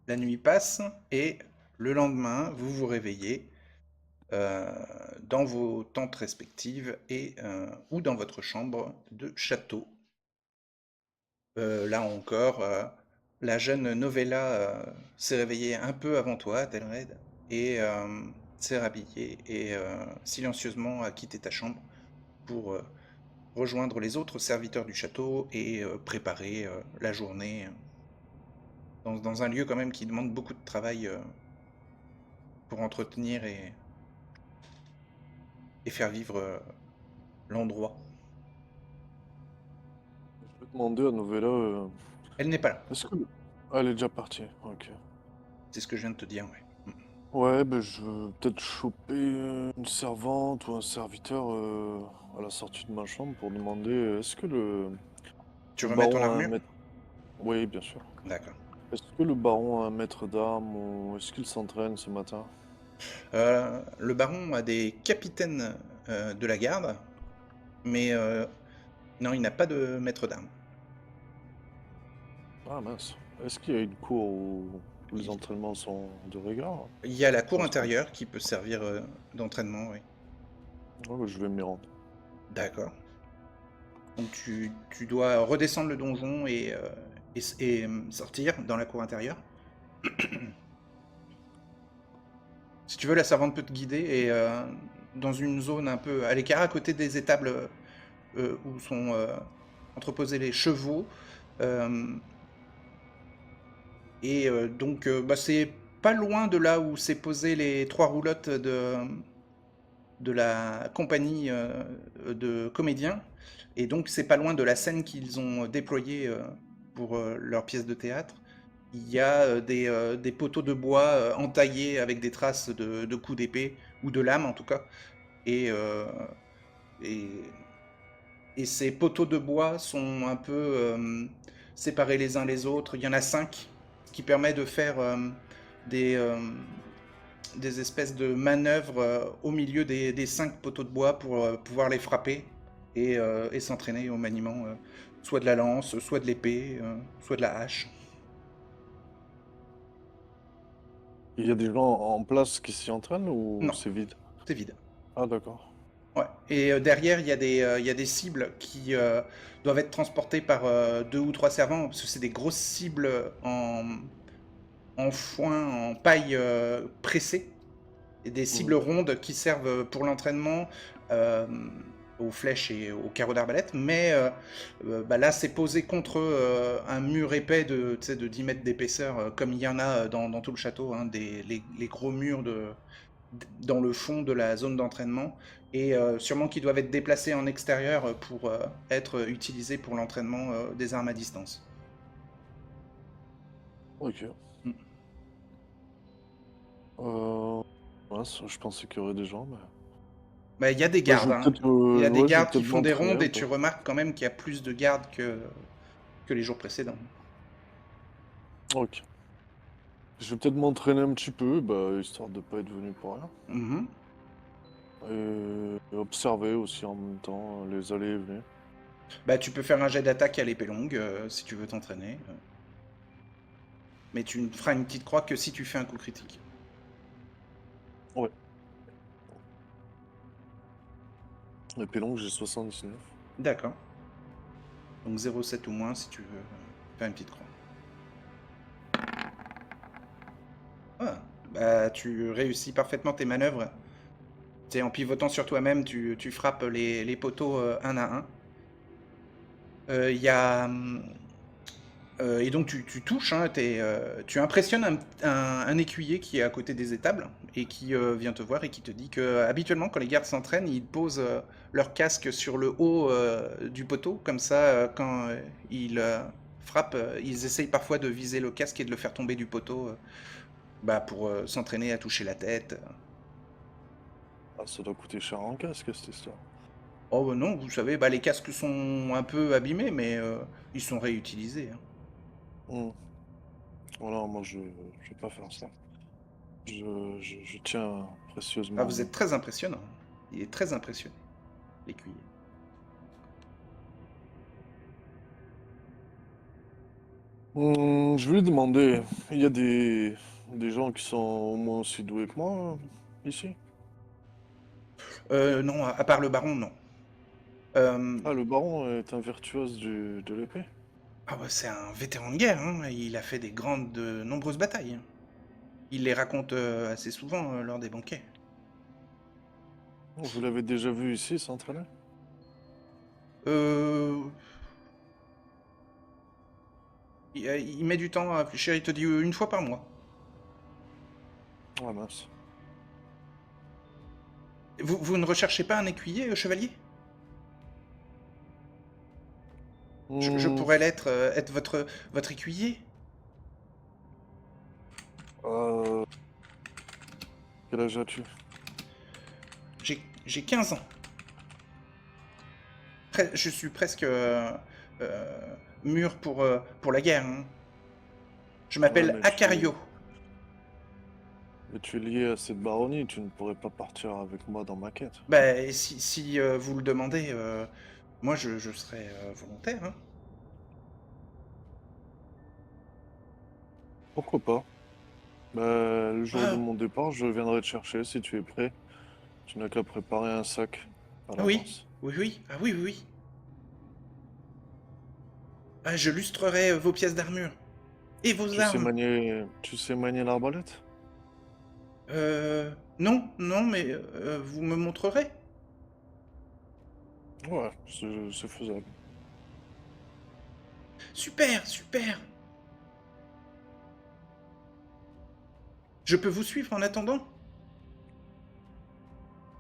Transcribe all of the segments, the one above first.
La nuit passe et le lendemain, vous vous réveillez euh, dans vos tentes respectives ou dans votre chambre de château. Là encore, la jeune Novella s'est réveillée un peu avant toi, Delred, et s'est rhabillée et silencieusement a quitté ta chambre pour rejoindre les autres serviteurs du château et préparer la journée dans un lieu quand même qui demande beaucoup de travail pour entretenir et faire vivre l'endroit. Je vais demander à Novella. Elle n'est pas là, Est-ce que. Ah, elle est déjà partie. Ok. c'est ce que je viens de te dire, ouais. Ouais, ben je veux peut-être choper une servante ou un serviteur à la sortie de ma chambre pour demander est-ce que Tu le remets ton baron a un armure? maître. Oui, bien sûr. D'accord. Est-ce que le baron a un maître d'armes ou est-ce qu'il s'entraîne ce matin? Le baron a des capitaines de la garde, mais non, il n'a pas de maître d'armes. Ah mince. Est-ce qu'il y a une cour où les Il entraînements sont de rigueur? il y a la cour Constante. intérieure qui peut servir d'entraînement, oui. Ouais, bah, je vais m'y rendre. D'accord. Donc tu dois redescendre le donjon et sortir dans la cour intérieure. Si tu veux, la servante peut te guider et dans une zone un peu à l'écart, à côté des étables où sont entreposés les chevaux. euh, donc, c'est pas loin de là où s'est posé les trois roulottes de la compagnie de comédiens. Et donc, c'est pas loin de la scène qu'ils ont déployée pour leur pièce de théâtre. Il y a des poteaux de bois entaillés avec des traces de coups d'épée, ou de lames en tout cas. Et, euh, et, et ces poteaux de bois sont un peu séparés les uns les autres. Il y en a 5, ce qui permet de faire des, euh, des espèces de manœuvres au milieu des 5 poteaux de bois pour pouvoir les frapper et s'entraîner au maniement soit de la lance, soit de l'épée, soit de la hache. Il y a des gens en place qui s'y entraînent ou Non, c'est vide? c'est vide. Ah d'accord. Ouais. Et derrière, il y a des cibles qui doivent être transportées par 2 ou 3 servants, parce que c'est des grosses cibles en foin, en paille pressée, et des cibles Mhm. rondes qui servent pour l'entraînement euh, aux flèches et aux carreaux d'arbalète, mais bah là c'est posé contre un mur épais tu sais, de 10 mètres d'épaisseur, comme il y en a dans tout le château, hein, les gros murs dans le fond de la zone d'entraînement, et sûrement qui doivent être déplacés en extérieur pour être utilisés pour l'entraînement des armes à distance. Ok. Mm. Euh... mince, je pensais qu'il y aurait des gens, mais... Bah, il y a des Bah, je gardes, vais hein. peut-être Il y a des ouais, je vais gardes qui peut-être font des m'entraîner rondes un et peu. tu remarques quand même qu'il y a plus de gardes que les jours précédents. Ok. Je vais peut-être m'entraîner un petit peu, bah, histoire de pas être venu pour rien. Mhm. Et observer aussi en même temps les allées et venues. Bah, tu peux faire un jet d'attaque à l'épée longue si tu veux t'entraîner. Mais tu ne feras une petite croix que si tu fais un coup critique. Ouais. Épée longue, j'ai 79. D'accord. Donc 0,7 ou moins si tu veux faire une petite croix. Ah, bah, tu réussis parfaitement tes manœuvres. Tu sais, en pivotant sur toi-même, tu frappes les poteaux un à un. Il y a, et donc tu touches, hein, tu impressionnes un écuyer qui est à côté des étables et qui vient te voir et qui te dit que habituellement quand les gardes s'entraînent, ils posent leur casque sur le haut du poteau, comme ça quand ils frappent, ils essayent parfois de viser le casque et de le faire tomber du poteau bah, pour s'entraîner à toucher la tête. Ah, ça doit coûter cher en casque cette histoire. Oh non, vous savez, bah, les casques sont un peu abîmés, mais ils sont réutilisés, hein. Hmm. Voilà, moi je vais pas faire ça. Je tiens Ah, vous précieusement. êtes très impressionnant. Il est très impressionné, l'écuyer. Je voulais demander, il y a des gens qui sont au moins aussi doués que moi ici? Non, à part le baron, non. Ah, le baron est un virtuose de l'épée? Ah bah, c'est un vétéran de guerre, hein. Il a fait de nombreuses batailles, hein. Il les raconte assez souvent lors des banquets. Vous l'avez déjà vu ici s'entraîner? Euh, il met du temps à réfléchir, il te dit une fois par mois. Ah mince. Vous ne recherchez pas un écuyer, chevalier? Je Hmm, pourrais être votre écuyer? euh, quel âge as-tu? J'ai 15 ans. Je suis presque mûr pour la guerre, hein. Je Ouais, m'appelle Acario. mais tu es lié à cette baronnie, tu ne pourrais pas partir avec moi dans ma quête. Bah, et si vous le demandez, moi je serais volontaire, hein. Pourquoi pas? Bah, le jour de Ah, mon départ, je viendrai te chercher si tu es prêt. Tu n'as qu'à préparer un sac à oui, l'avance. oui, oui, ah oui, oui, oui. Ah, je lustrerai vos pièces d'armure. Et vos armes. Tu sais manier l'arbalète? Non, non, mais vous me montrerez? Ouais, c'est faisable. Super, super. Je peux vous suivre en attendant?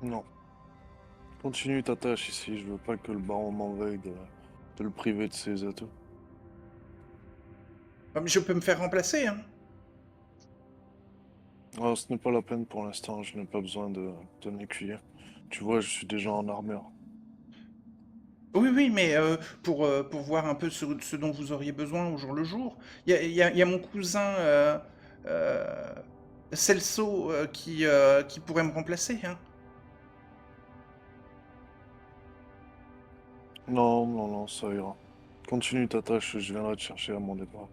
Non. Continue ta tâche ici, je veux pas que le baron m'en veuille de le priver de ses atouts. Ah, mais je peux me faire remplacer, hein. Ah, ce n'est pas la peine pour l'instant, je n'ai pas besoin d'un écuyer. Tu vois, je suis déjà en armure. Oui, oui, mais pour voir un peu ce dont vous auriez besoin au jour le jour, il y a mon cousin euh, Celso qui pourrait me remplacer, hein. Non, non, non, ça ira. Continue ta tâche, je viendrai te chercher à mon départ.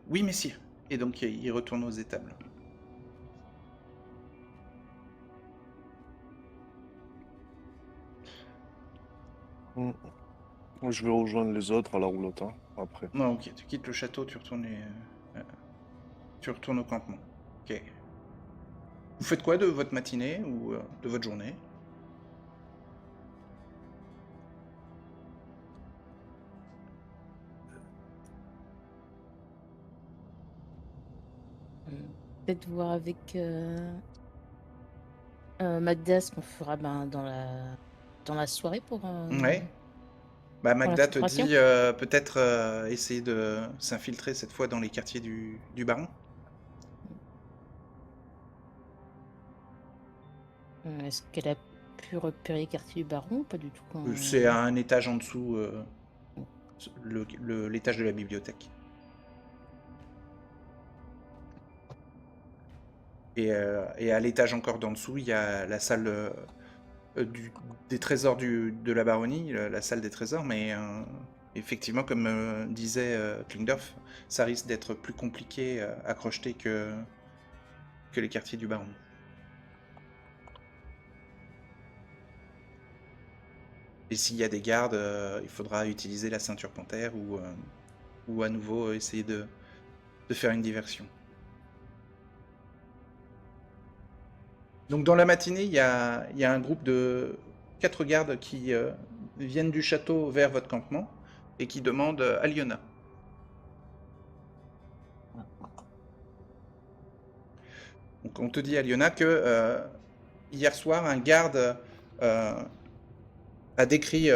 Oui, messieurs. Et donc il retourne aux étables. Hmm. Je vais rejoindre les autres à la roulotte, hein, après. Non, ok, tu quittes le château, tu retournes au campement. Ok. Vous faites quoi de votre matinée ou de votre journée? Peut-être voir avec Magda ce qu'on fera dans la soirée Ouais. Bah, pour Magda te l'infiltration. dit peut-être essayer de s'infiltrer cette fois dans les quartiers du baron. Est-ce qu'elle a pu repérer les quartiers du baron ou pas du tout C'est à un étage en dessous, l'étage de la bibliothèque. Et à l'étage encore d'en dessous, il y a la salle des trésors de la baronnie, la salle des trésors, mais effectivement, comme disait Klingdorf, ça risque d'être plus compliqué à crocheter que les quartiers du baron. Et s'il y a des gardes, il faudra utiliser la ceinture panthère ou à nouveau essayer de faire une diversion. Donc dans la matinée, il y a un groupe de 4 gardes qui viennent du château vers votre campement et qui demandent à Liona. Donc on te dit à Liona que hier soir, un garde a décrit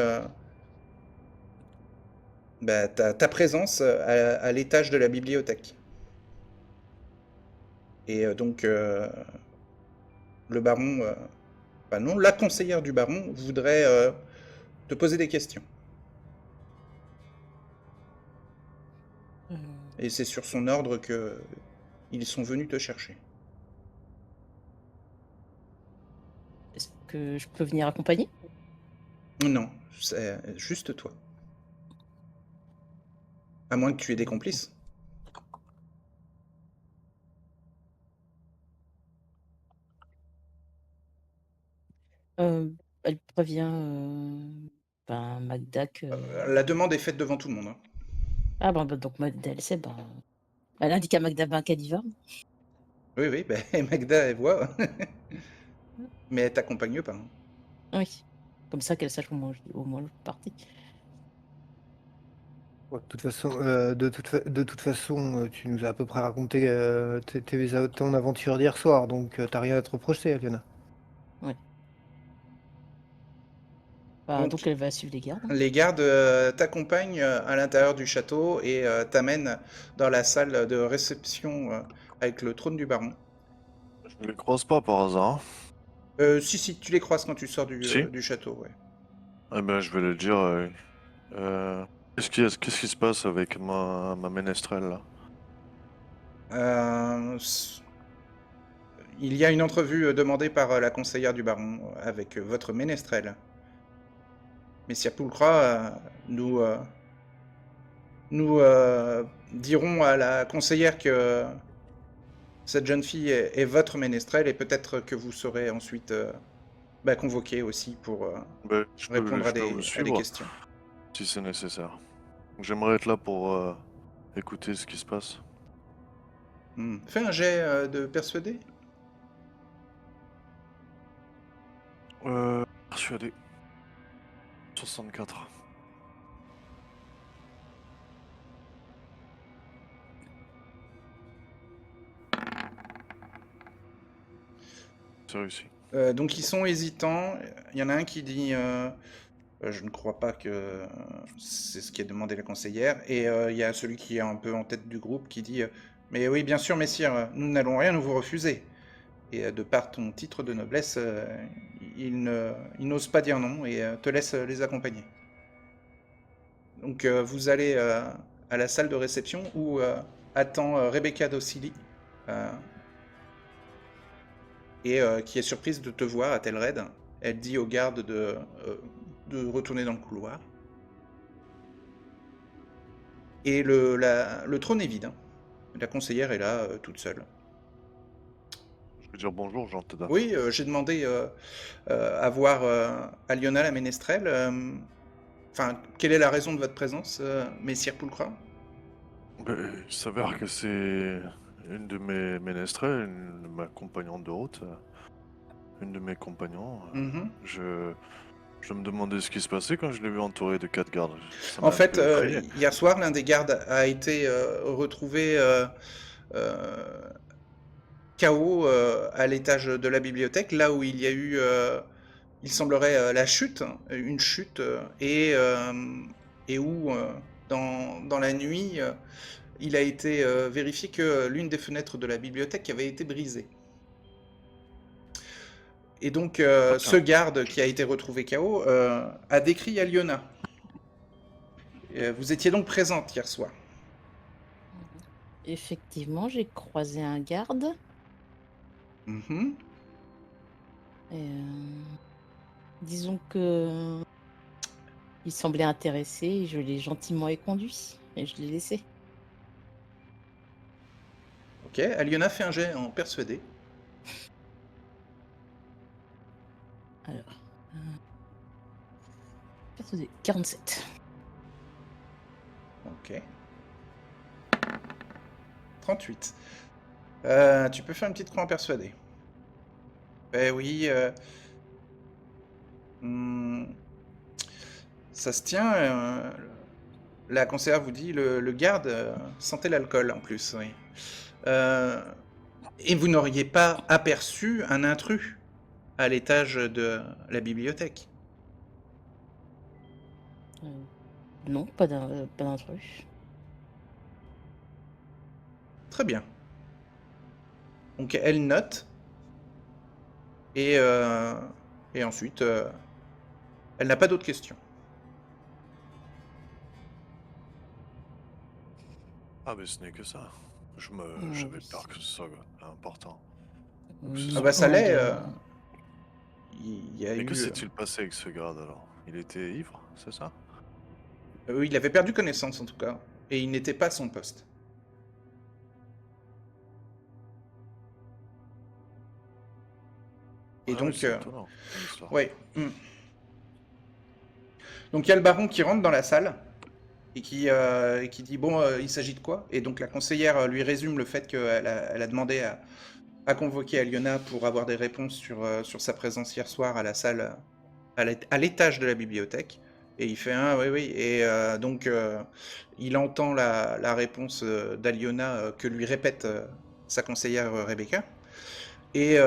bah, ta présence à l'étage de la bibliothèque. Et donc le baron, enfin non, la conseillère du baron voudrait te poser des questions. Et c'est sur son ordre que ils sont venus te chercher. Est-ce que je peux venir accompagner? Non, c'est juste toi. À moins que tu aies des complices. Elle prévient Magda que. La demande est faite devant tout le monde. Hein. Ah bon, donc Magda, elle sait, elle indique à Magda qu'elle y va. Oui, oui, bah, Magda, elle voit. Mais elle t'accompagne pas. Hein. Oui. Comme ça qu'elle sache au moins je suis partie. Ouais, de toute façon, tu nous as à peu près raconté ton aventure d'hier soir, donc t'as rien à te reprocher, Aliona. Donc elle va suivre les gardes. Hein. Les gardes t'accompagnent à l'intérieur du château et t'amènent dans la salle de réception avec le trône du baron. Je les croise pas par hasard. Si, tu les croises quand tu sors Si. du château, ouais. Eh ben, je vais le dire. Qu'est-ce qui se passe avec ma ménestrelle là? Il y a une entrevue demandée par la conseillère du baron avec votre ménestrel. Messire Poulcra, nous dirons à la conseillère que cette jeune fille est votre ménestrel et peut-être que vous serez ensuite convoqué aussi pour Je répondre peux à vous des suivre questions. si c'est nécessaire. J'aimerais être là pour écouter ce qui se passe. Fais un jet de persuader. Persuadé. 64. C'est réussi. Donc ils sont hésitants. Il y en a un qui dit je ne crois pas que c'est ce qui est demandé la conseillère. Et il y a celui qui est un peu en tête du groupe qui dit mais oui, bien sûr, messire, nous n'allons rien vous refuser. Et de par ton titre de noblesse, il n'ose pas dire non et te laisse les accompagner. Donc vous allez à la salle de réception où attend Rebecca Docili. Et qui est surprise de te voir à Telred. Elle dit aux gardes de retourner dans le couloir. Et le trône est vide. Hein. La conseillère est là, toute seule. Je veux dire bonjour, Jean Teda. Oui, j'ai demandé à voir Aliona la ménestrelle. Enfin, quelle est la raison de votre présence, messire Poulcra? Il s'avère que c'est une de mes ménestrels, une de ma compagnonne de route. Une de mes compagnons. Je me demandais ce qui se passait quand je l'ai vu entouré de 4 gardes. En fait, hier soir, l'un des gardes a été retrouvé KO à l'étage de la bibliothèque, là où il y a eu, il semblerait, la chute, une chute, et où, dans la nuit, il a été vérifié que l'une des fenêtres de la bibliothèque avait été brisée. Et donc, ce garde qui a été retrouvé KO a décrit Aliona. Vous étiez donc présente hier soir. Effectivement, j'ai croisé un garde. Disons que il semblait intéressé, je l'ai gentiment éconduit et je l'ai laissé. Ok, Aliona fait un jet en persuadé. Alors, persuadé, 47. Ok. 38. Tu peux faire une petite croix en persuadé. Oui. Ça se tient. La conseillère vous dit, le garde sentait l'alcool en plus, oui. Et vous n'auriez pas aperçu un intrus à l'étage de la bibliothèque? Non, pas d'intrus. Très bien. Donc elle note. Et ensuite, elle n'a pas d'autres questions. Ah, mais ce n'est que ça. J'avais peur que ce soit important. Ça l'est. Et que s'est-il passé avec ce garde alors? Il était ivre, c'est ça? Oui, il avait perdu connaissance en tout cas. et il n'était pas à son poste. Et donc, c'est étonnant, l'histoire. ouais. Donc il y a le baron qui rentre dans la salle et qui dit bon, il s'agit de quoi? Et donc la conseillère lui résume le fait qu'elle a demandé à convoquer Aliona pour avoir des réponses sur sa présence hier soir à la salle, à l'étage de la bibliothèque. Et il fait oui, oui. Et donc il entend la réponse d'Aliona que lui répète sa conseillère Rebecca. Et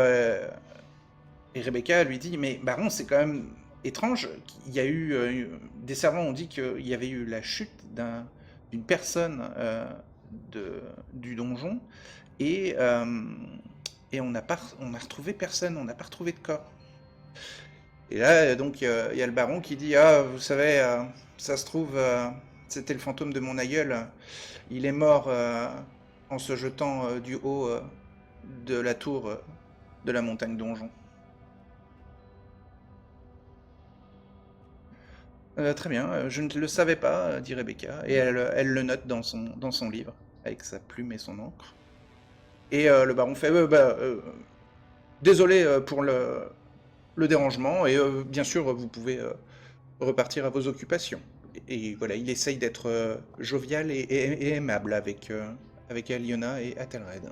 Rebecca lui dit mais baron, c'est quand même étrange. Il y a eu des servants ont dit qu'il y avait eu la chute d'une personne du donjon et on n'a retrouvé personne, on n'a pas retrouvé de corps. Et là, donc, il y a le baron qui dit ah, vous savez, ça se trouve, c'était le fantôme de mon aïeul. Il est mort en se jetant du haut de la tour de la montagne donjon. Très bien, je ne le savais pas, dit Rebecca, et elle le note dans son livre, avec sa plume et son encre. Et le baron fait désolé pour le dérangement, et bien sûr, vous pouvez repartir à vos occupations. Et voilà, il essaye d'être jovial et aimable avec Aliona et Athelred.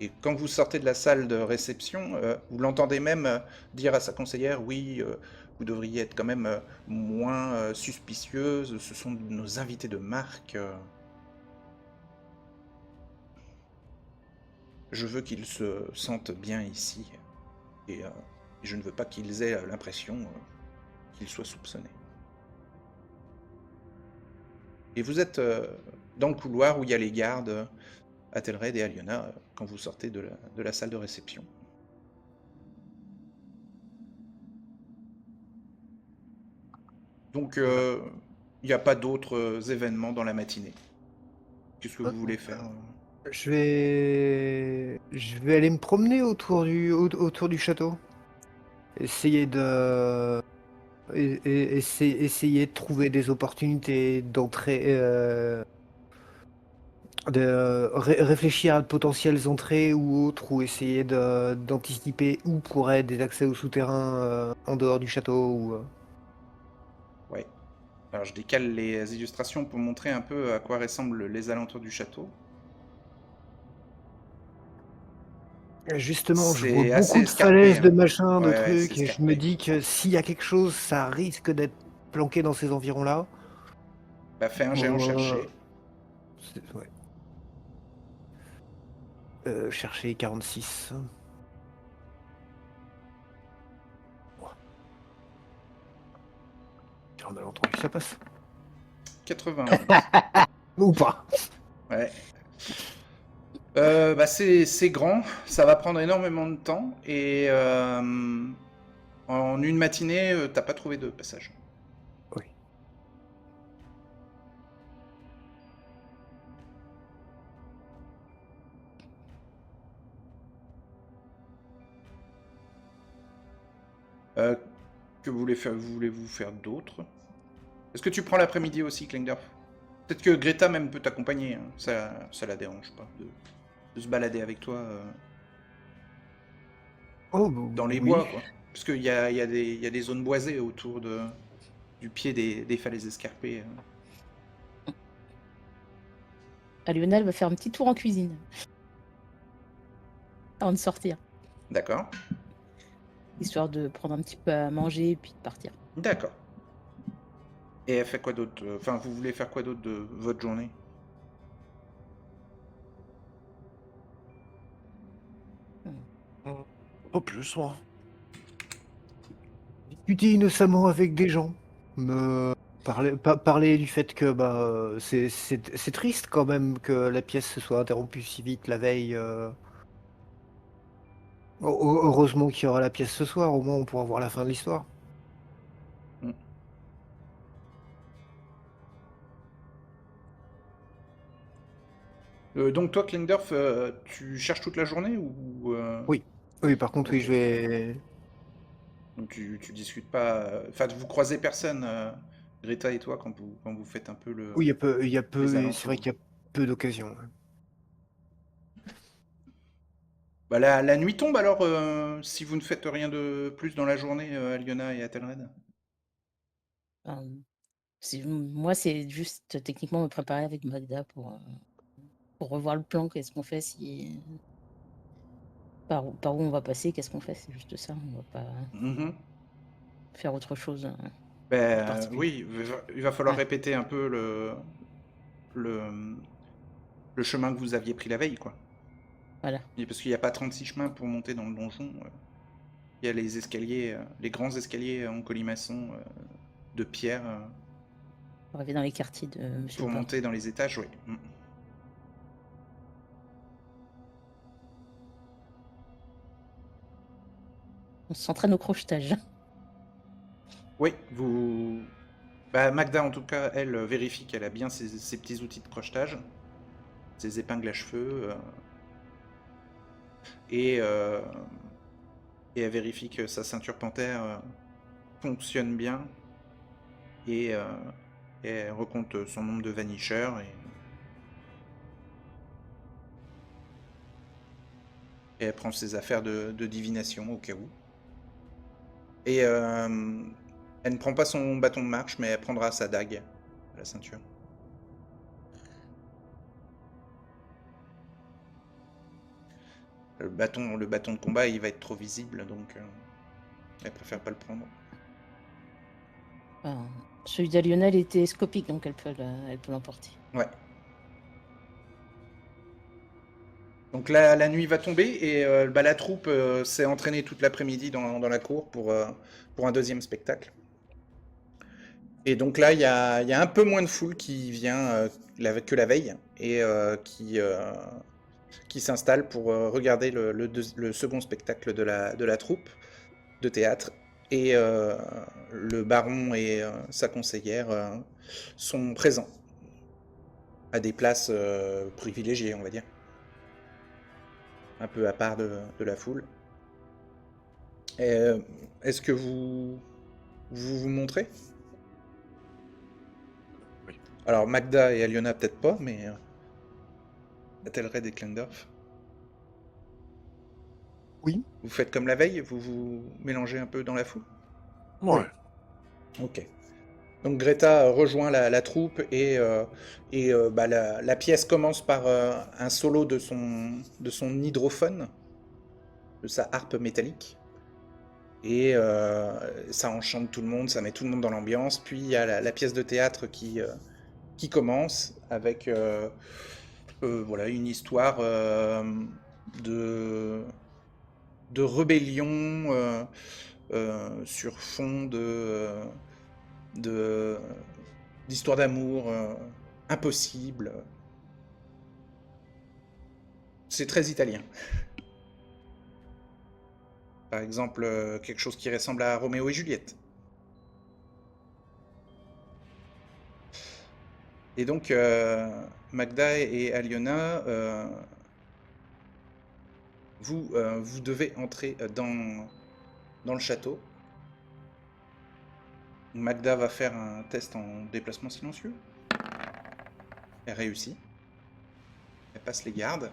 Et quand vous sortez de la salle de réception, vous l'entendez même dire à sa conseillère, oui, vous devriez être quand même moins suspicieuse, ce sont nos invités de marque. Je veux qu'ils se sentent bien ici, et je ne veux pas qu'ils aient l'impression qu'ils soient soupçonnés. Et vous êtes dans le couloir où il y a les gardes, Athelred et Aliona, quand vous sortez de la salle de réception. Donc, il n'y a pas d'autres événements dans la matinée. Qu'est-ce que vous voulez faire? Je vais aller me promener autour du château. Essayer de trouver des opportunités d'entrée, réfléchir à de potentielles entrées ou autres, ou essayer d'anticiper où pourraient être des accès aux souterrains en dehors du château. Ouais. Alors je décale les illustrations pour montrer un peu à quoi ressemblent les alentours du château. Justement, je C'est vois assez beaucoup de escarpé, falaises, hein. de machins, de Ouais, c'est trucs, et je escarpé. me dis que s'il y a quelque chose, ça risque d'être planqué dans ces environs-là. Bah, fais un géant chercher. Ouais. Chercher 46. On a entendu que ça passe. 91. Ou pas. Ouais. Bah c'est grand, ça va prendre énormément de temps, et en une matinée, t'as pas trouvé de passage. Oui. Que voulez-vous faire d'autre? Est-ce que tu prends l'après-midi aussi, Klingdorf? Peut-être que Greta même peut t'accompagner, hein. Ça la dérange pas de se balader avec toi dans les bois, quoi. Parce qu'il y a des zones boisées autour du pied des falaises escarpées. Lionel va faire un petit tour en cuisine avant de sortir. D'accord. Histoire de prendre un petit peu à manger et puis de partir. D'accord. Et elle fait quoi d'autre? Enfin, vous voulez faire quoi d'autre de votre journée? Pas plus, moi. Discuter innocemment avec des gens. Parler du fait que c'est triste quand même que la pièce se soit interrompue si vite la veille. Heureusement qu'il y aura la pièce ce soir, au moins on pourra voir la fin de l'histoire. Donc toi, Klingdorf, tu cherches toute la journée ou Oui, par contre, okay. Oui, je vais... Donc tu discutes pas... Enfin, vous croisez personne Greta et toi, quand vous faites un peu Oui, il y a les peu, c'est vrai alentours. qu'il y a peu d'occasions. Ouais. Bah, la nuit tombe alors, si vous ne faites rien de plus dans la journée, Aliona et Athelred? Enfin, moi, c'est juste techniquement me préparer avec Magda pour revoir le plan. Qu'est-ce qu'on fait par où on va passer, qu'est-ce qu'on fait, c'est juste ça. On va pas Mhm. faire autre chose de Ben particulier. oui, il va falloir Ouais, répéter un peu le, le chemin que vous aviez pris la veille, quoi. voilà. Et parce qu'il n'y a pas 36 chemins pour monter dans le donjon. Il y a les escaliers, les grands escaliers en colimaçon de pierre On va arriver dans les quartiers de Monsieur pour le Baron. monter dans les étages, oui. On s'entraîne au crochetage. Oui, bah, Magda, en tout cas, elle vérifie qu'elle a bien ses petits outils de crochetage, ses épingles à cheveux, et, euh, et elle vérifie que sa ceinture panthère fonctionne bien, et, euh, et elle recompte son nombre de vanisheurs, et elle prend ses affaires de divination au cas où. Et elle ne prend pas son bâton de marche, mais elle prendra sa dague à la ceinture. Le bâton de combat, il va être trop visible, donc elle préfère pas le prendre. Enfin, celui d'Alionel était scopique, donc elle peut l'emporter. Ouais. Donc la nuit va tomber et bah, la troupe s'est entraînée toute l'après-midi dans la cour pour un deuxième spectacle. Et donc là, il y a un peu moins de foule qui vient que la veille et qui s'installe pour regarder le second spectacle de la troupe de théâtre. Et le baron et sa conseillère sont présents à des places privilégiées, on va dire, un peu à part de la foule. Et, est-ce que vous montrez? Oui. Alors Magda et Aliona peut-être pas, mais Athelred et Klendorf. Oui. Vous faites comme la veille, vous vous mélangez un peu dans la foule? Ouais. Ok. Donc Greta rejoint la troupe et bah, la pièce commence par un solo de son hydrophone, de sa harpe métallique. Et ça enchante tout le monde, ça met tout le monde dans l'ambiance. Puis il y a la pièce de théâtre qui commence avec voilà, une histoire de, de rébellion sur fond de- d'histoire d'amour impossible. C'est très italien. Par exemple, quelque chose qui ressemble à Roméo et Juliette. Et donc, Magda et Aliona, vous devez entrer dans le château. Magda va faire un test en déplacement silencieux. Elle réussit. Elle passe les gardes.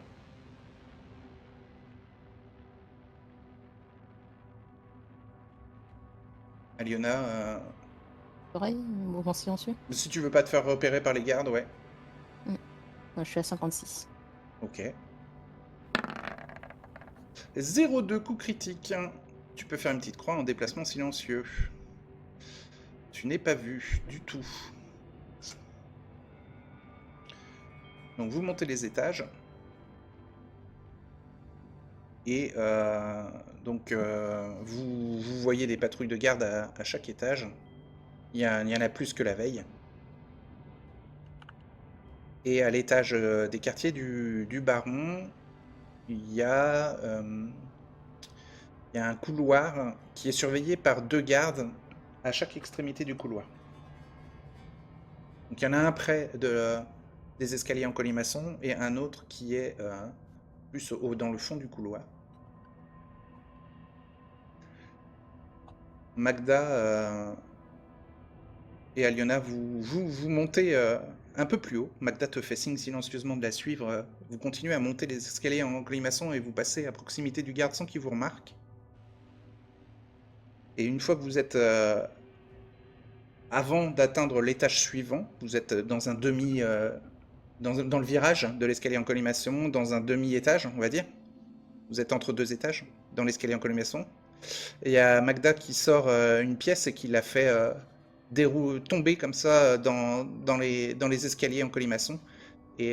Aliona, Pareil, mouvement silencieux. si tu veux pas te faire repérer par les gardes, ouais. Je suis à 56. Ok. 0,2 coup critique. Tu peux faire une petite croix en déplacement silencieux. Tu n'es pas vu du tout. Donc vous montez les étages. Et donc vous voyez des patrouilles de garde à chaque étage. Il y en a plus que la veille. Et à l'étage des quartiers du baron, il y a, il y a un couloir qui est surveillé par 2 gardes à chaque extrémité du couloir. Donc il y en a un près des escaliers en colimaçon et un autre qui est plus dans le fond du couloir. Magda Et Aliona, vous montez un peu plus haut. Magda te fait signe silencieusement de la suivre. Vous continuez à monter les escaliers en colimaçon et vous passez à proximité du garde sans qu'il vous remarque. Et une fois que vous êtes avant d'atteindre l'étage suivant, vous êtes dans un demi... dans le virage de l'escalier en colimaçon, dans un demi-étage, on va dire. Vous êtes entre 2 étages, dans l'escalier en colimaçon. Et il y a Magda qui sort une pièce et qui la fait tomber comme ça dans les escaliers en colimaçon. Et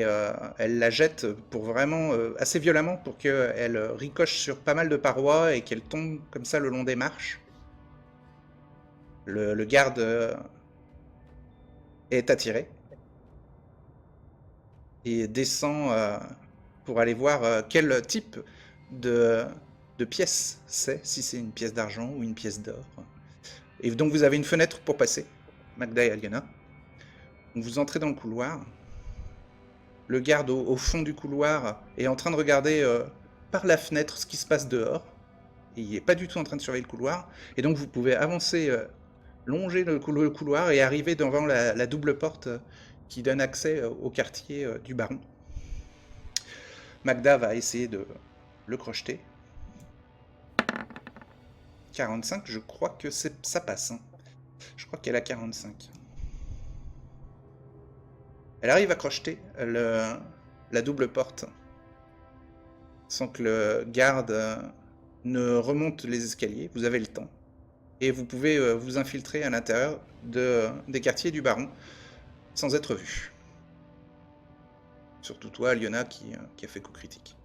elle la jette pour vraiment assez violemment pour qu'elle ricoche sur pas mal de parois et qu'elle tombe comme ça le long des marches. Le garde est attiré et descend pour aller voir quel type de pièce c'est, si c'est une pièce d'argent ou une pièce d'or. Et donc vous avez une fenêtre pour passer, Magda et Aliona. Vous entrez dans le couloir. Le garde au fond du couloir est en train de regarder par la fenêtre ce qui se passe dehors. Et il n'est pas du tout en train de surveiller le couloir. Et donc vous pouvez avancer, longer le couloir et arriver devant la double porte qui donne accès au quartier du baron. Magda va essayer de le crocheter. 45, je crois que ça passe. Hein. Je crois qu'elle a 45. Elle arrive à crocheter la double porte sans que le garde ne remonte les escaliers. Vous avez le temps. Et vous pouvez vous infiltrer à l'intérieur des quartiers du baron sans être vu. Surtout toi, Aliona, qui a fait coup critique.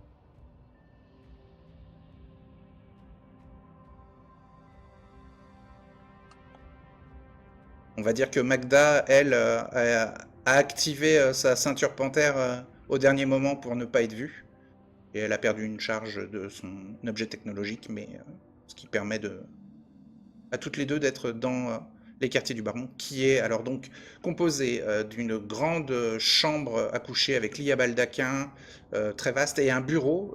On va dire que Magda, elle, a activé sa ceinture panthère au dernier moment pour ne pas être vue. Et elle a perdu une charge de son objet technologique, mais ce qui permet à toutes les deux d'être dans les quartiers du baron, qui est alors donc composé d'une grande chambre à coucher avec lit à baldaquin très vaste et un bureau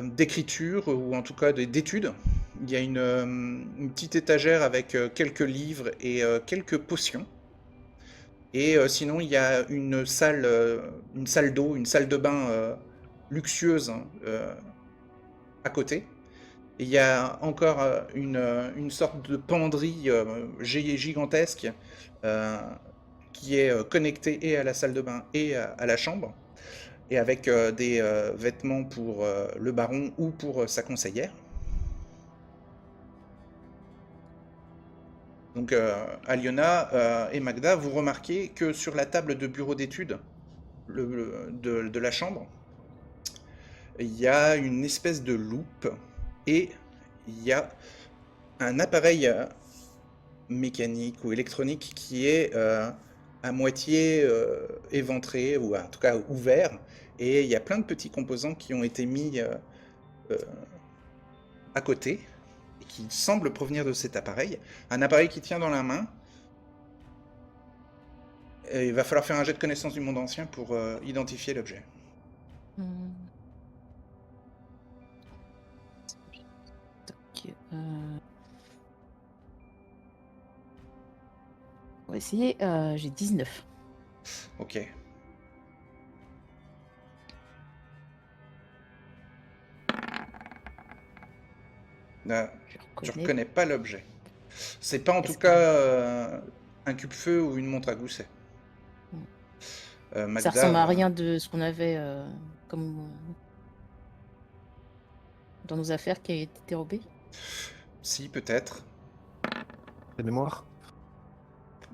d'écriture ou en tout cas d'études. Il y a une petite étagère avec quelques livres et quelques potions. Et sinon, il y a une salle d'eau, une salle de bain luxueuse à côté. Et il y a encore une sorte de penderie gigantesque qui est connectée et à la salle de bain et à la chambre, et avec des vêtements pour le baron ou pour sa conseillère. Donc Aliona et Magda, vous remarquez que sur la table de bureau d'études de la chambre, il y a une espèce de loupe et il y a un appareil mécanique ou électronique qui est à moitié éventré ou en tout cas ouvert, et il y a plein de petits composants qui ont été mis à côté et qui semblent provenir de cet appareil. Un appareil qui tient dans la main. Et il va falloir faire un jet de connaissance du monde ancien pour identifier l'objet. On va essayer. J'ai 19. Ok. Tu reconnais pas l'objet. C'est pas en tout cas un cube-feu ou une montre à gousset. Magda, ça ressemble à rien de ce qu'on avait comme dans nos affaires qui a été dérobé. Si, peut-être. De mémoire.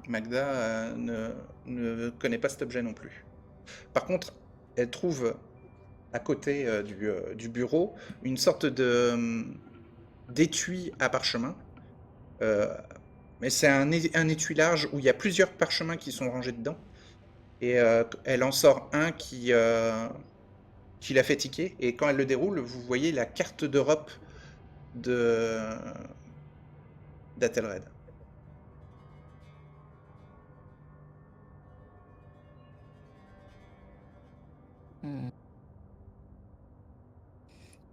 Magda ne connaît pas cet objet non plus. Par contre, elle trouve à côté du bureau une sorte d'étui à parchemin. Mais c'est un étui large où il y a plusieurs parchemins qui sont rangés dedans. Et elle en sort un qui la fait tiquer. Et quand elle le déroule, vous voyez la carte d'Europe d'Athelred.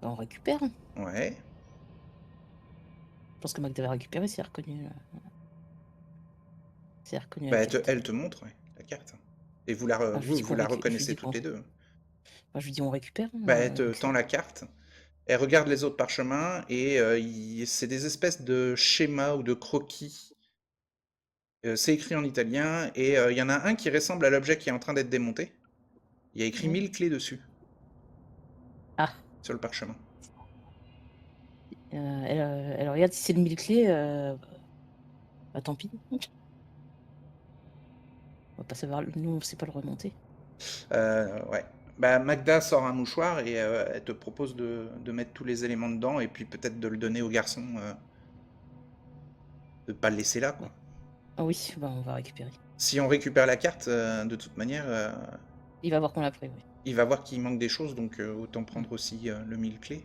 On récupère. Ouais. pense que Magda va récupérer si elle a reconnu, la Bah, carte. elle te montre, ouais, la carte. Et vous la, Je lui dis vous qu'on la je lui reconnaissez dis toutes les deux. je lui dis on récupère, Bah, elle te donc tend la carte. Elle regarde les autres parchemins et c'est des espèces de schémas ou de croquis. C'est écrit en italien et il y en a un qui ressemble à l'objet qui est en train d'être démonté. Il y a écrit 1000 clés dessus. Ah. Sur le parchemin. Elle regarde si c'est le 1000 clés, bah tant pis. On va pas savoir, nous on sait pas le remonter. Ouais. Bah, Magda sort un mouchoir et elle te propose de mettre tous les éléments dedans et puis peut-être de le donner au garçon. De pas le laisser là, quoi. Ah oui, bah on va récupérer. Si on récupère la carte, de toute manière, Il va voir qu'on l'a pris, oui. il va voir qu'il manque des choses, donc autant prendre aussi le 1000 clés.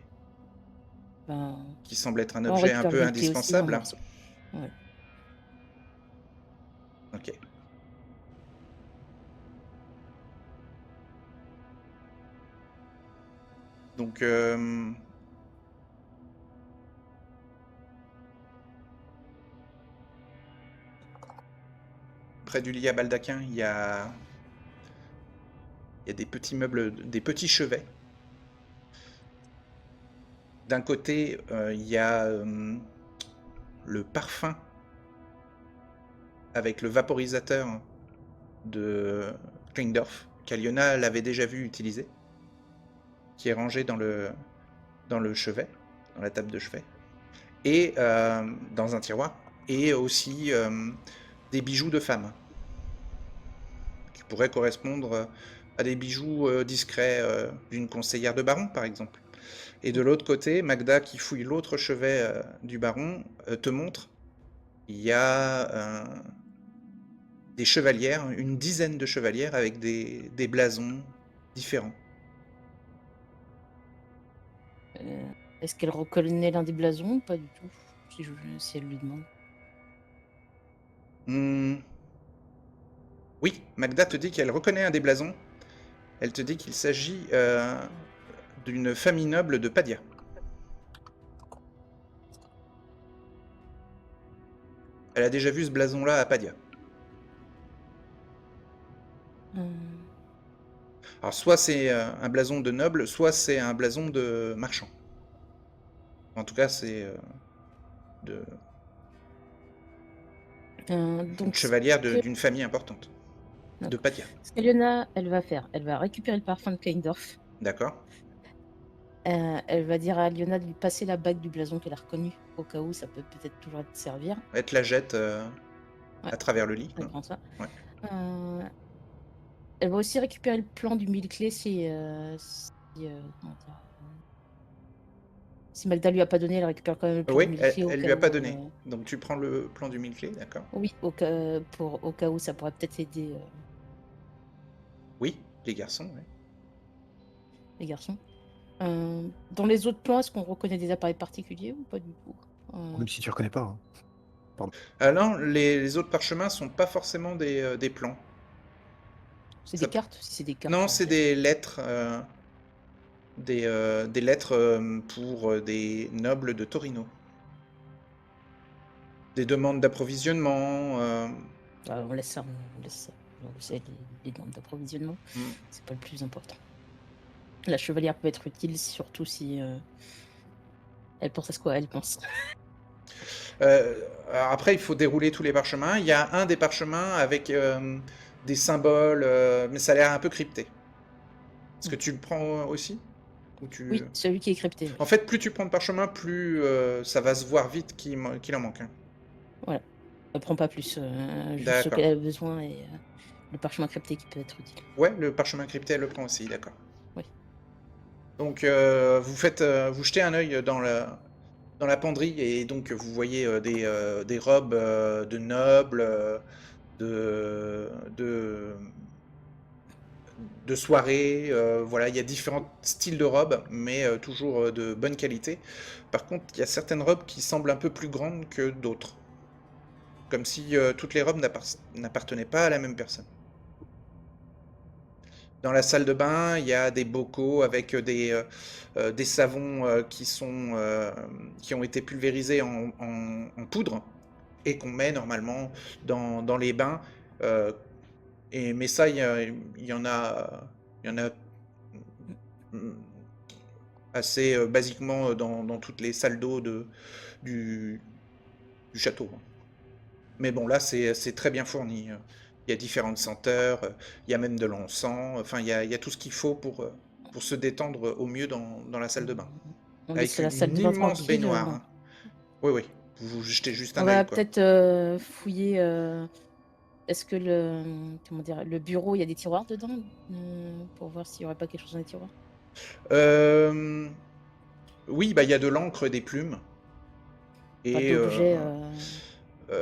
Ben, Qui semble être un on objet un récupère peu 1000 clés aussi, un indispensable. morceau. Ouais. Ok. Donc, près du lit à baldaquin, il y a des petits meubles, des petits chevets. D'un côté, il y a le parfum avec le vaporisateur de Klingdorf, qu'Aliona l'avait déjà vu utiliser, qui est rangé dans le chevet, dans la table de chevet, et dans un tiroir, et aussi des bijoux de femme, qui pourraient correspondre à des bijoux discrets d'une conseillère de baron, par exemple. Et de l'autre côté, Magda, qui fouille l'autre chevet du baron, te montre, il y a des chevalières, une dizaine de chevalières avec des blasons différents. Est-ce qu'elle reconnaît l'un des blasons ou pas du tout, si elle lui demande? Oui, Magda te dit qu'elle reconnaît un des blasons. Elle te dit qu'il s'agit d'une famille noble de Padia. Elle a déjà vu ce blason-là à Padia. Alors soit c'est un blason de noble, soit c'est un blason de marchand. En tout cas, c'est Donc chevalière d'une famille importante. De Padia. Ce qu'Aliona, elle va faire, elle va récupérer le parfum de Kleindorf. D'accord. Elle va dire à Aliona de lui passer la bague du blason qu'elle a reconnu, au cas où ça peut peut-être toujours te servir. Elle te la jette à travers le lit. Elle prend ça. Ouais. Elle va aussi récupérer le plan du 1000 clés si Magda lui a pas donné, elle récupère quand même le plan Oui, du 1000 clés. elle lui a pas donné. Donc tu prends le plan du 1000 clés, d'accord. Oui, au cas où ça pourrait peut-être aider Oui, les garçons, ouais. les garçons. Dans les autres plans, est-ce qu'on reconnaît des appareils particuliers ou pas du tout? Même si tu reconnais pas. Hein. Pardon. Non, les autres parchemins sont pas forcément des plans. C'est des cartes? Si c'est des cartes. Non, c'est des lettres. Des lettres pour des nobles de Torino. Des demandes d'approvisionnement. On laisse ça. On laisse les demandes d'approvisionnement. C'est pas le plus important. La chevalière peut être utile, surtout si elle pense à ce quoi elle pense. Après, il faut dérouler tous les parchemins. Il y a un des parchemins avec des symboles, mais ça a l'air un peu crypté. Est-ce que tu le prends aussi? Oui, celui qui est crypté. En fait, plus tu prends de parchemin, plus ça va se voir vite qu'il en manque un. Voilà. Elle prend pas plus. Juste ce qu'elle a besoin et le parchemin crypté qui peut être utile. Ouais, le parchemin crypté, elle le prend aussi, d'accord. Oui. Donc, vous jetez un œil dans la penderie et donc vous voyez des robes de nobles, de soirée. Voilà, il y a différents styles de robes, mais toujours de bonne qualité. Par contre, il y a certaines robes qui semblent un peu plus grandes que d'autres. Comme si toutes les robes n'appartenaient pas à la même personne. Dans la salle de bain, il y a des bocaux avec des savons qui ont été pulvérisés en poudre et qu'on met normalement dans les bains. Mais ça, il y en a assez basiquement dans toutes les salles d'eau du château. Mais bon, là, c'est très bien fourni. Il y a différentes senteurs, il y a même de l'encens. Enfin, il y a tout ce qu'il faut pour se détendre au mieux dans la salle de bain. On Avec laisse la salle une de bain immense tranquille. baignoire. Hein. Oui, oui. Vous jetez juste On un va œil, quoi. peut-être fouiller. Est-ce que le bureau, il y a des tiroirs dedans pour voir s'il n'y aurait pas quelque chose dans les tiroirs? Oui, bah il y a de l'encre, des plumes. Pas Et d'objets.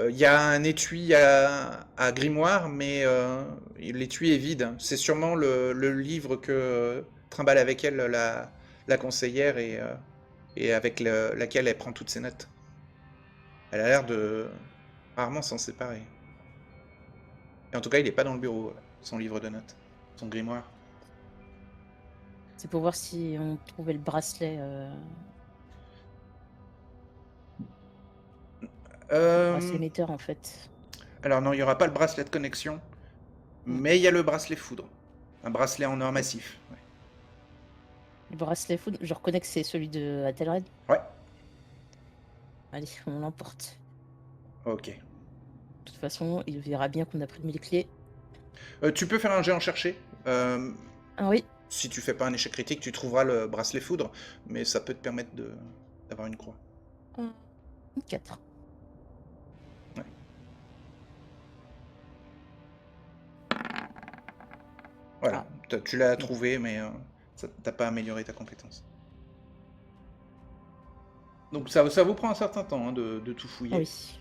il y a un étui à grimoire, mais l'étui est vide. C'est sûrement le livre que trimballe avec elle la conseillère et avec laquelle elle prend toutes ses notes. Elle a l'air de rarement s'en séparer. Et en tout cas, il n'est pas dans le bureau, son livre de notes, son grimoire. C'est pour voir si on trouvait le bracelet. Bracelet émetteur, en fait. Alors non, il n'y aura pas le bracelet de connexion, mais il y a le bracelet foudre. Un bracelet en or massif. Ouais. Le bracelet foudre, je reconnais que c'est celui de Athelred. Ouais. Allez, on l'emporte. Ok. De toute façon, il verra bien qu'on a pris les clés. Tu peux faire un jet en chercher. Ah oui. Si tu fais pas un échec critique, tu trouveras le bracelet foudre, mais ça peut te permettre d'avoir une croix. 4. Ouais. Voilà, tu l'as trouvé, mais t'as pas amélioré ta compétence. Donc ça vous prend un certain temps hein, de tout fouiller, Oui.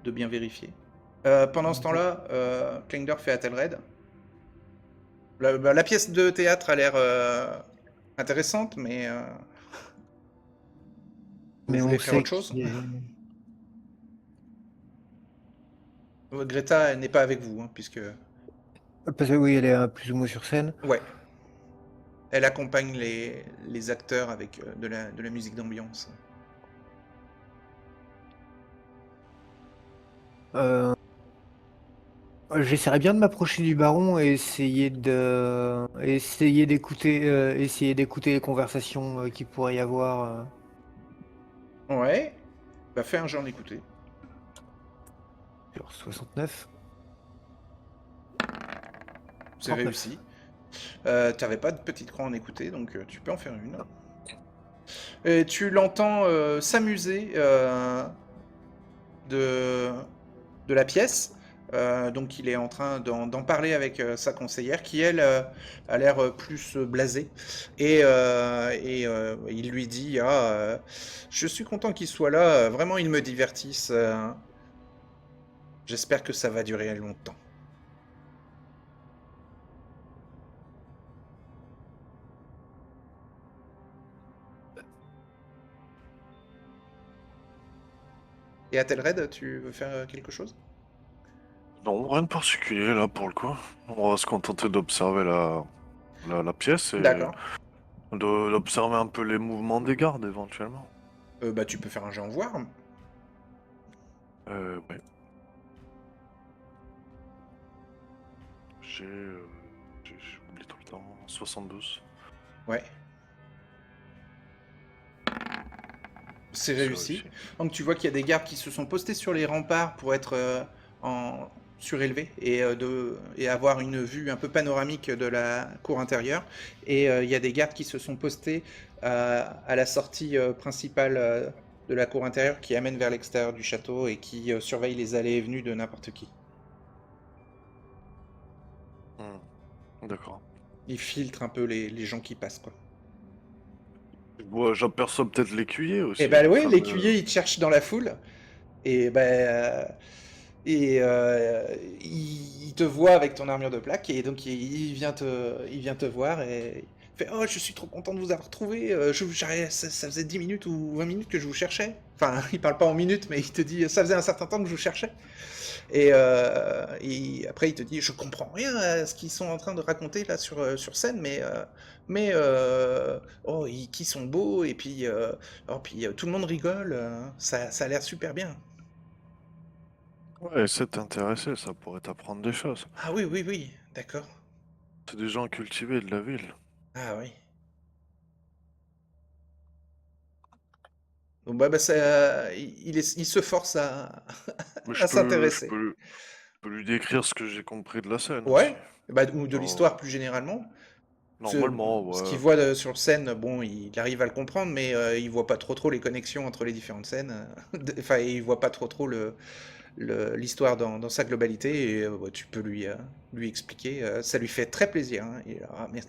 de bien vérifier. Pendant ce temps-là, Klingdorf et Athelred. La pièce de théâtre a l'air intéressante, mais vous voulez faire autre chose? Greta, elle n'est pas avec vous, hein, puisque... Parce que oui, elle est plus ou moins sur scène. Ouais. Elle accompagne les acteurs avec de la musique d'ambiance. J'essaierais bien de m'approcher du baron et essayer d'écouter les conversations qu'il pourrait y avoir. Ouais. Bah fais un jeu en écouter. Sur 69. C'est 39. réussi. T'avais pas de petite croix en écouter, donc tu peux en faire une. Et tu l'entends s'amuser de la pièce. Donc il est en train d'en parler avec sa conseillère qui elle a l'air plus blasée et il lui dit je suis content qu'il soit là, vraiment ils me divertissent, j'espère que ça va durer longtemps. Et Athelred, tu veux faire quelque chose? Non, rien de particulier là pour le coup. On va se contenter d'observer la pièce et d'observer un peu les mouvements des gardes éventuellement. Bah tu peux faire un jeu en voir. Ouais. J'ai oublié tout le temps. 72. Ouais. C'est réussi. Donc tu vois qu'il y a des gardes qui se sont postés sur les remparts pour être en surélevé et avoir une vue un peu panoramique de la cour intérieure. Et il y a des gardes qui se sont postés à la sortie principale de la cour intérieure qui amène vers l'extérieur du château et qui surveillent les allées et venues de n'importe qui. D'accord. Ils filtrent un peu les gens qui passent, quoi. J'aperçois peut-être l'écuyer aussi. Et bah oui, l'écuyer il te cherche dans la foule. Et il te voit avec ton armure de plaque et donc il vient te voir et Fait, oh, je suis trop content de vous avoir trouvé. Ça faisait 10 minutes ou 20 minutes que je vous cherchais. Enfin, il parle pas en minutes, mais il te dit, ça faisait un certain temps que je vous cherchais. Et après, il te dit, je comprends rien à ce qu'ils sont en train de raconter là sur scène, oh, qui sont beaux, et puis, tout le monde rigole. Ça a l'air super bien. Ouais, essaie de t'intéresser, ça pourrait t'apprendre des choses. Ah oui, oui, oui, d'accord. C'est des gens cultivés de la ville. Ah oui. Donc, il se force Mais à s'intéresser. je peux lui décrire ce que j'ai compris de la scène aussi. Ouais, ou de l'histoire plus généralement. Normalement, Ce qu'il ouais. voit sur scène, bon, il arrive à le comprendre, mais il voit pas trop les connexions entre les différentes scènes. Enfin, il voit pas trop l'histoire dans sa globalité, et tu peux lui expliquer. Ça lui fait très plaisir, hein.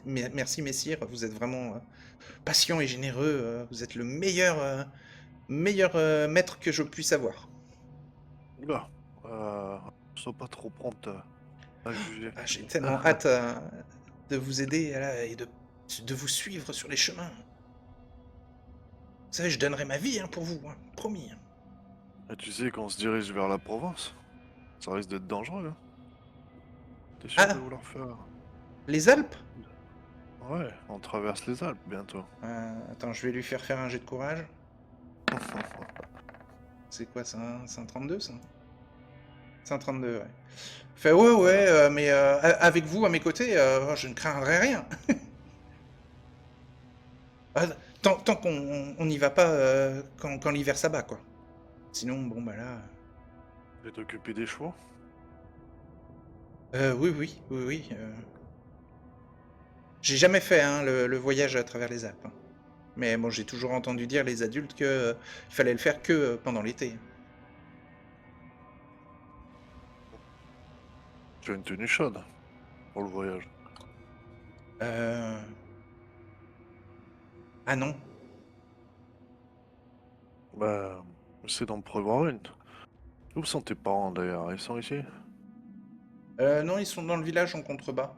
Merci messire, vous êtes vraiment patient et généreux. Vous êtes le meilleur maître que je puisse avoir. Oula, sois pas trop prompte à juger. Ah, j'ai tellement hâte de vous aider là, et de vous suivre sur les chemins. Vous savez, je donnerai ma vie, hein, pour vous, hein, promis. Et tu sais qu'on se dirige vers la Provence. Ça risque d'être dangereux, hein. T'es sûr Ah, de vouloir faire... les Alpes? Ouais, on traverse les Alpes bientôt. Attends, je vais lui faire un jet de courage. C'est quoi ça? C'est un 32 ça? C'est un 32, ouais. Fait ouais, mais avec vous à mes côtés, je ne craindrai rien. Ah, tant qu'on n'y va pas quand l'hiver s'abat, quoi. Sinon, bon bah là. Tu vas t'occuper des chevaux? Oui. J'ai jamais fait, hein, le voyage à travers les Alpes, hein. Mais bon, j'ai toujours entendu dire les adultes que il fallait le faire que pendant l'été. Tu as une tenue chaude pour le voyage. Ah non. Bah, essaie d'en prévoir une. Où sont tes parents d'ailleurs? Ils sont ici? Non, ils sont dans le village en contrebas.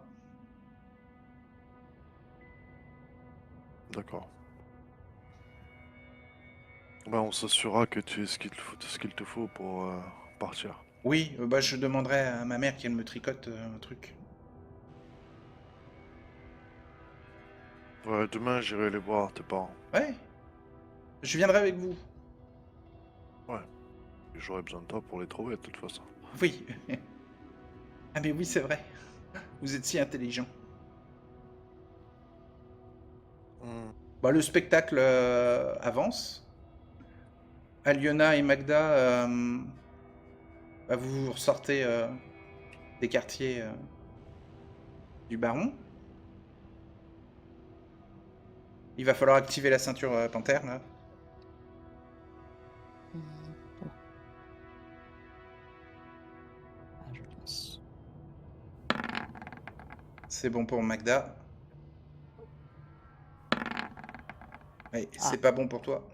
D'accord. Bah, on s'assurera que tu aies ce qu'il te faut pour partir. Oui, je demanderai à ma mère qu'elle me tricote un truc. Ouais, demain j'irai les voir, tes parents. Ouais. Je viendrai avec vous. Ouais. J'aurai besoin de toi pour les trouver de toute façon. Oui. Ah mais oui, c'est vrai. Vous êtes si intelligent. Le spectacle avance. Aliona et Magda, vous ressortez des quartiers du baron. Il va falloir activer la ceinture panthère, là. Je pense. C'est bon pour Magda. Oui, c'est pas bon pour toi.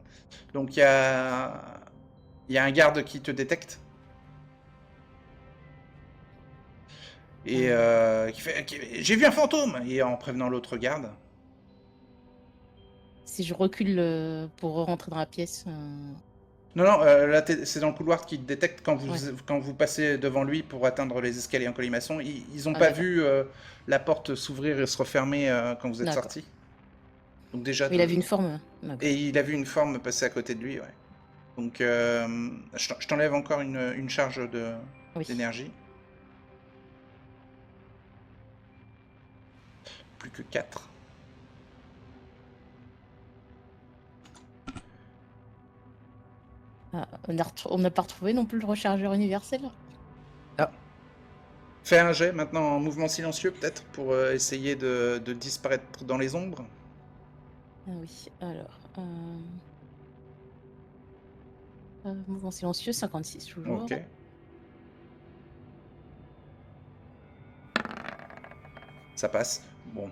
Donc il y a un garde qui te détecte. Et qui fait j'ai vu un fantôme, et en prévenant l'autre garde. Si je recule pour rentrer dans la pièce. Non, là c'est dans le couloir qui te détecte quand vous passez devant lui pour atteindre les escaliers en colimaçon. Ils ont pas vu la porte s'ouvrir et se refermer quand vous êtes sortis. Donc déjà. Il a vu une forme. Et il a vu une forme passer à côté de lui, ouais. Donc je t'enlève encore une charge d'énergie. Plus que 4. On n'a pas retrouvé non plus le rechargeur universel. Ah. Fais un jet maintenant en mouvement silencieux peut-être pour essayer de disparaître dans les ombres. Ah oui, alors. Mouvement silencieux, 56 toujours. Ok. Ça passe. Bon.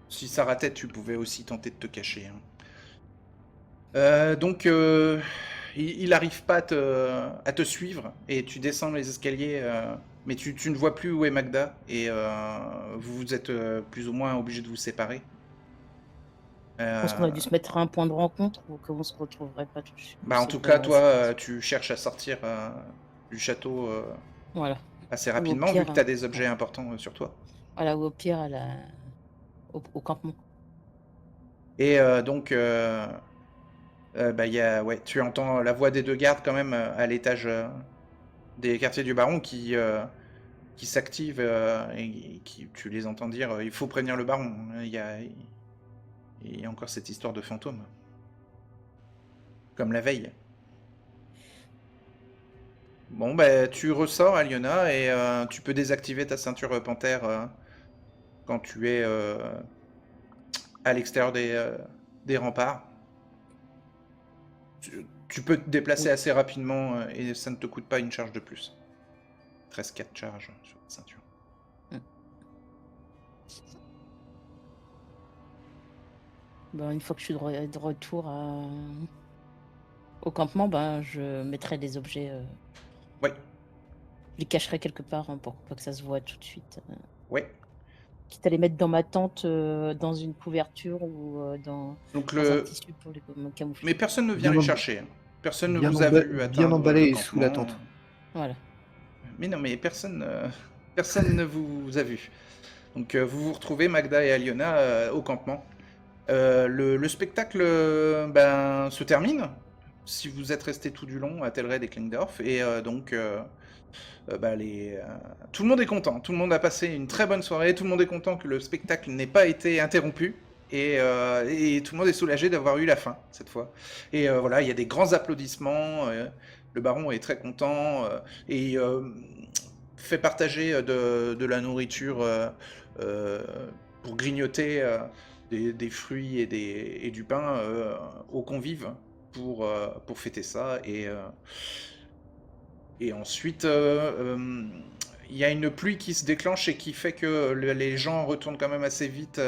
Si ça ratait, tu pouvais aussi tenter de te cacher, hein. Donc, il n'arrive pas à te suivre, et tu descends les escaliers, mais tu ne vois plus où est Magda, et vous êtes plus ou moins obligé de vous séparer. Je pense qu'on a dû se mettre à un point de rencontre ou qu'on se retrouverait pas tout de suite. Bah, en tout cas, toi, tu cherches à sortir du château Voilà. assez Ou au rapidement, vu que pire, tu as des objets importants sur toi. voilà, ou au pire, au campement. Et donc, bah, ouais, tu entends la voix des 2 gardes quand même à l'étage des quartiers du baron qui s'activent et tu les entends dire il faut prévenir le baron. Il y a encore cette histoire de fantôme. Comme la veille. Bon, bah, tu ressors, Aliona, et tu peux désactiver ta ceinture panthère quand tu es à l'extérieur des remparts. Tu peux te déplacer assez rapidement et ça ne te coûte pas une charge de plus. 13-4 charges sur la ceinture. Ben, une fois que je suis de retour au campement, ben, je mettrai des objets. Ouais. Je les cacherai quelque part pour pas que ça se voit tout de suite. Ouais. Quitte à les mettre dans ma tente, dans une couverture ou dans un tissu pour les camoufler. Mais personne ne vient les chercher. Personne ne vous a vu atteindre bien emballé le sous la campement. tente. Voilà. Mais non, mais personne ne vous a vu. Donc vous vous retrouvez, Magda et Aliona, au campement. Le spectacle se termine, si vous êtes resté tout du long à Telred et Klingdorf, et donc tout le monde est content, tout le monde a passé une très bonne soirée, tout le monde est content que le spectacle n'ait pas été interrompu, et tout le monde est soulagé d'avoir eu la fin, cette fois. Et voilà, il y a des grands applaudissements, le baron est très content, et fait partager de la nourriture pour grignoter des fruits et du pain aux convives pour fêter ça. Et ensuite, il y a une pluie qui se déclenche et qui fait que les gens retournent quand même assez vite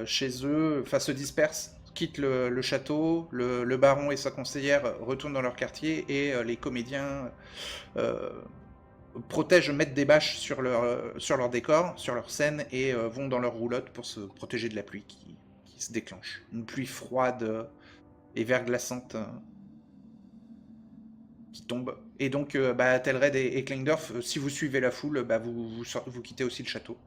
chez eux, enfin se dispersent, quittent le château, le baron et sa conseillère retournent dans leur quartier et les comédiens protègent, mettent des bâches sur leur décor, sur leur scène et vont dans leur roulotte pour se protéger de la pluie qui se déclenche. Une pluie froide et verglaçante qui tombe. Et donc, Telred et Klingdorf, si vous suivez la foule, vous quittez aussi le château.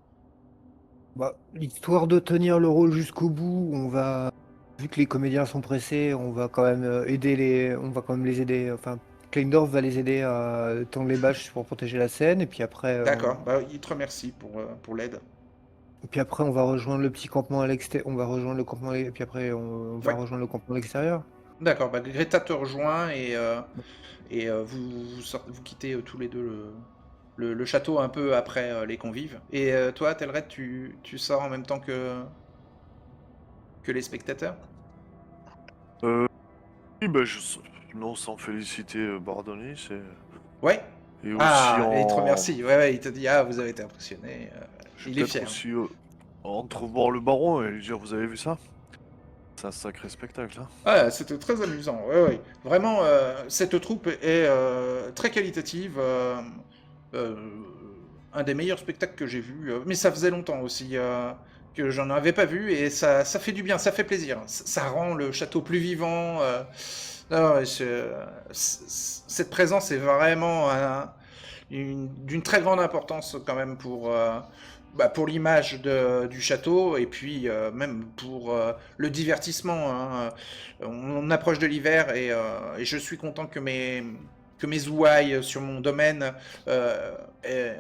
Bah, histoire de tenir le rôle jusqu'au bout, vu que les comédiens sont pressés, on va quand même les aider. Enfin, Klingdorf va les aider à tendre les bâches pour protéger la scène, et puis après. D'accord, il te remercie pour l'aide. Et puis après, on va rejoindre le petit campement à l'extérieur. On va rejoindre le campement, et puis après, on va rejoindre le campement à l'extérieur. D'accord, Greta te rejoint et vous quittez tous les deux le château un peu après les convives. Et toi, Telred, tu sors en même temps que les spectateurs? Oui, non, sans féliciter Bordonis. Ouais. Et aussi il te remercie. Ouais, il te dit vous avez été impressionné. Il est fier. Aussi entrevoir le baron et lui dire vous avez vu ça? C'est un sacré spectacle. Ah, c'était très amusant. Ouais. Vraiment, cette troupe est très qualitative. Un des meilleurs spectacles que j'ai vu. Mais ça faisait longtemps aussi que j'en avais pas vu et ça fait du bien, ça fait plaisir. Ça rend le château plus vivant. Cette présence est vraiment d'une très grande importance quand même pour l'image du château et puis même pour le divertissement. Hein. On approche de l'hiver et je suis content que mes ouailles sur mon domaine aient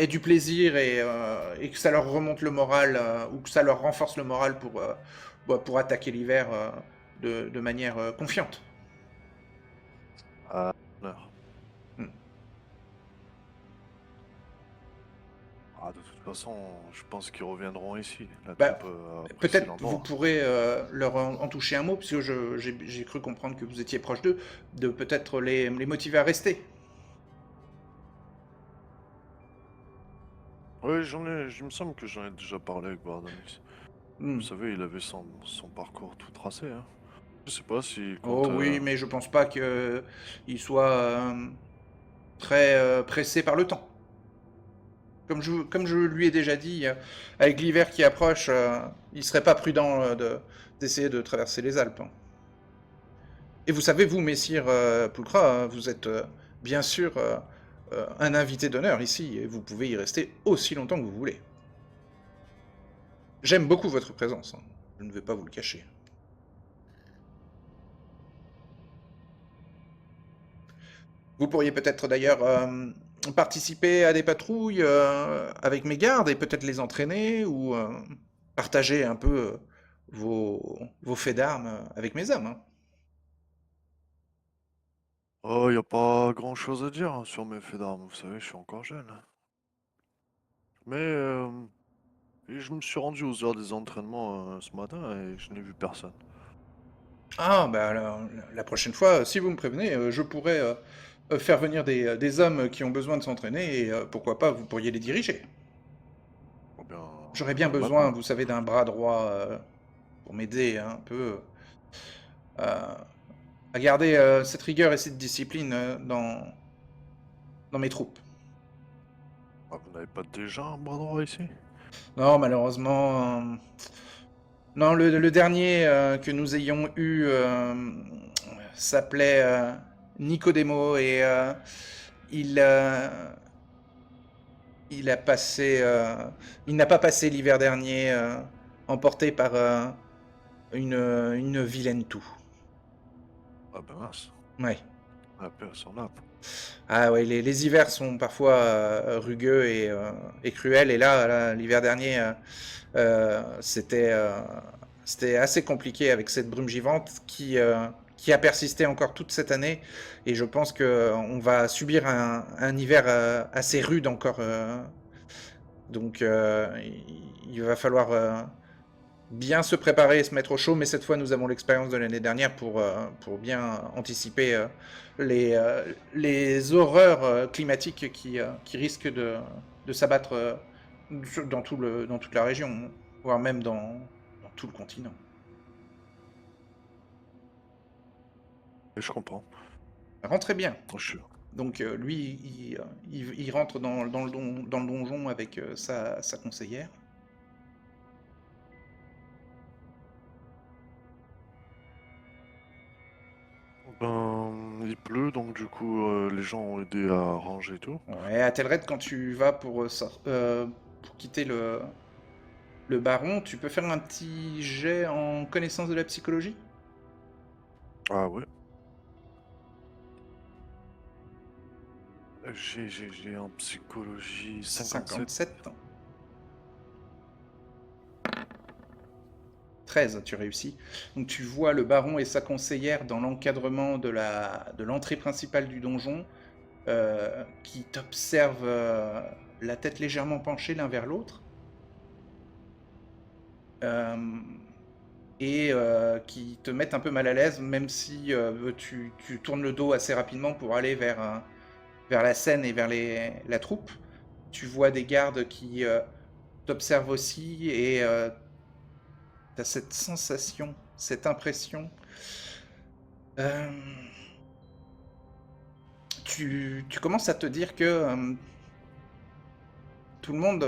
du plaisir et que ça leur remonte le moral ou que ça leur renforce le moral pour attaquer l'hiver de manière confiante. De toute façon, je pense qu'ils reviendront ici. Peut-être vous pourrez leur en toucher un mot, parce que j'ai cru comprendre que vous étiez proche d'eux, de peut-être les motiver à rester. Oui, il me semble que j'en ai déjà parlé avec Bordonis. Vous savez, il avait son parcours tout tracé. Hein. Je sais pas si... oui, mais je pense pas qu'il soit très pressé par le temps. Comme je lui ai déjà dit, avec l'hiver qui approche, il serait pas prudent d'essayer de traverser les Alpes. Hein. Et vous savez, vous, messire Pulcra, vous êtes bien sûr un invité d'honneur ici, et vous pouvez y rester aussi longtemps que vous voulez. J'aime beaucoup votre présence, hein. Je ne vais pas vous le cacher. Vous pourriez peut-être d'ailleurs participer à des patrouilles avec mes gardes et peut-être les entraîner ou partager un peu vos faits d'armes avec mes hommes. Hein. Oh, y a pas grand-chose à dire sur mes faits d'armes, vous savez, je suis encore jeune. Mais je me suis rendu aux heures des entraînements ce matin et je n'ai vu personne. Ah, bah alors, la prochaine fois, si vous me prévenez, je pourrais faire venir des hommes qui ont besoin de s'entraîner et pourquoi pas, vous pourriez les diriger. Oh bien, J'aurais bien besoin, maintenant. vous savez, d'un bras droit pour m'aider un peu à garder cette rigueur et cette discipline dans mes troupes. Ah, vous n'avez pas déjà un bras droit ici? Non, malheureusement. Non, le dernier que nous ayons eu s'appelait Nicodemo et il, il a passé. Il n'a pas passé l'hiver dernier emporté par une vilaine toux. Ah ben mince, Ouais. la paix à son âme. Ah ouais, les hivers sont parfois rugueux et cruels. Et là l'hiver dernier, c'était assez compliqué avec cette brume givante qui a persisté encore toute cette année. Et je pense qu'on va subir un hiver assez rude encore. Donc il va falloir bien se préparer et se mettre au chaud. Mais cette fois, nous avons l'expérience de l'année dernière pour bien anticiper les horreurs climatiques qui risquent de s'abattre dans toute la région, voire même dans tout le continent. Et je comprends. Rentrez bien. Je suis... Donc lui, il rentre dans le donjon avec sa conseillère. Ben, il pleut, donc du coup, les gens ont aidé à ranger et tout. Ouais, à Telred, quand tu vas pour quitter le baron, tu peux faire un petit jet en connaissance de la psychologie? Ah ouais. J'ai en psychologie 57. 57. 13, tu réussis. Donc tu vois le baron et sa conseillère dans l'encadrement de l'entrée principale du donjon, qui t'observent la tête légèrement penchée l'un vers l'autre. Et qui te mettent un peu mal à l'aise, même si tu tournes le dos assez rapidement pour aller vers la scène et vers la troupe. Tu vois des gardes qui t'observent aussi et tu as cette sensation, cette impression. Tu commences à te dire que tout le monde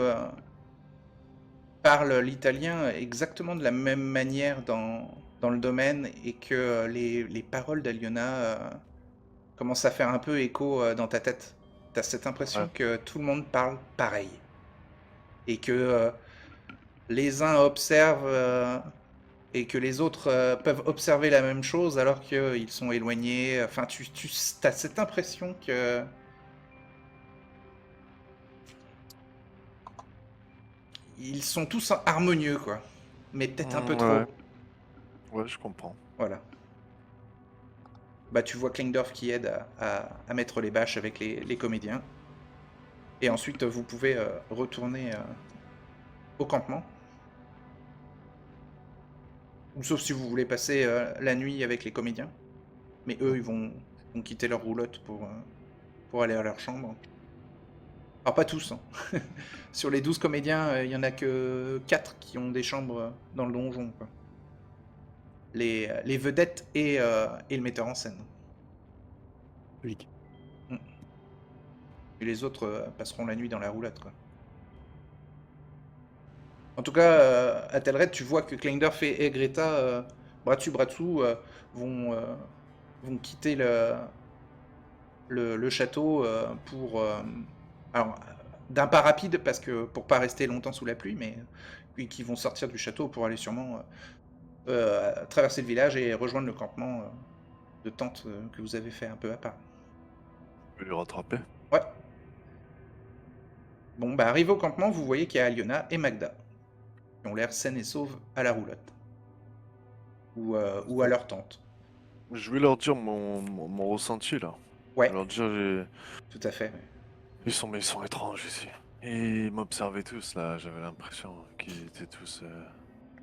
parle l'italien exactement de la même manière dans le domaine et que les paroles d'Aliona commencent à faire un peu écho dans ta tête. T'as cette impression que tout le monde parle pareil. Et que les uns observent et que les autres peuvent observer la même chose alors qu'ils sont éloignés. Enfin, tu as cette impression que... Ils sont tous harmonieux, quoi. Mais peut-être un peu trop. Ouais, je comprends. Voilà. Bah, tu vois Klingdorf qui aide à mettre les bâches avec les comédiens. Et ensuite, vous pouvez retourner au campement. Ou sauf si vous voulez passer la nuit avec les comédiens. Mais eux, ils vont quitter leur roulotte pour aller à leur chambre. Alors pas tous. Hein. Sur les 12 comédiens, il n'y en a que 4 qui ont des chambres dans le donjon. Quoi. Les vedettes et le metteur en scène. Logique. Et les autres passeront la nuit dans la roulotte. Quoi. En tout cas, à Telred, tu vois que Kleindorf et Greta, bras dessus, bras dessous, vont quitter le château pour... alors, d'un pas rapide, parce que pour pas rester longtemps sous la pluie, mais puis qui vont sortir du château pour aller sûrement traverser le village et rejoindre le campement de tente que vous avez fait un peu à part. Je vais lui rattraper. Ouais. Bon, bah arrivé au campement, vous voyez qu'il y a Aliona et Magda, qui ont l'air saines et sauves à la roulotte. Ou à leur tente. Je vais leur dire mon ressenti là. Ouais. Je vais leur dire, tout à fait. Ils sont étranges ici. Et ils m'observaient tous là, j'avais l'impression qu'ils étaient tous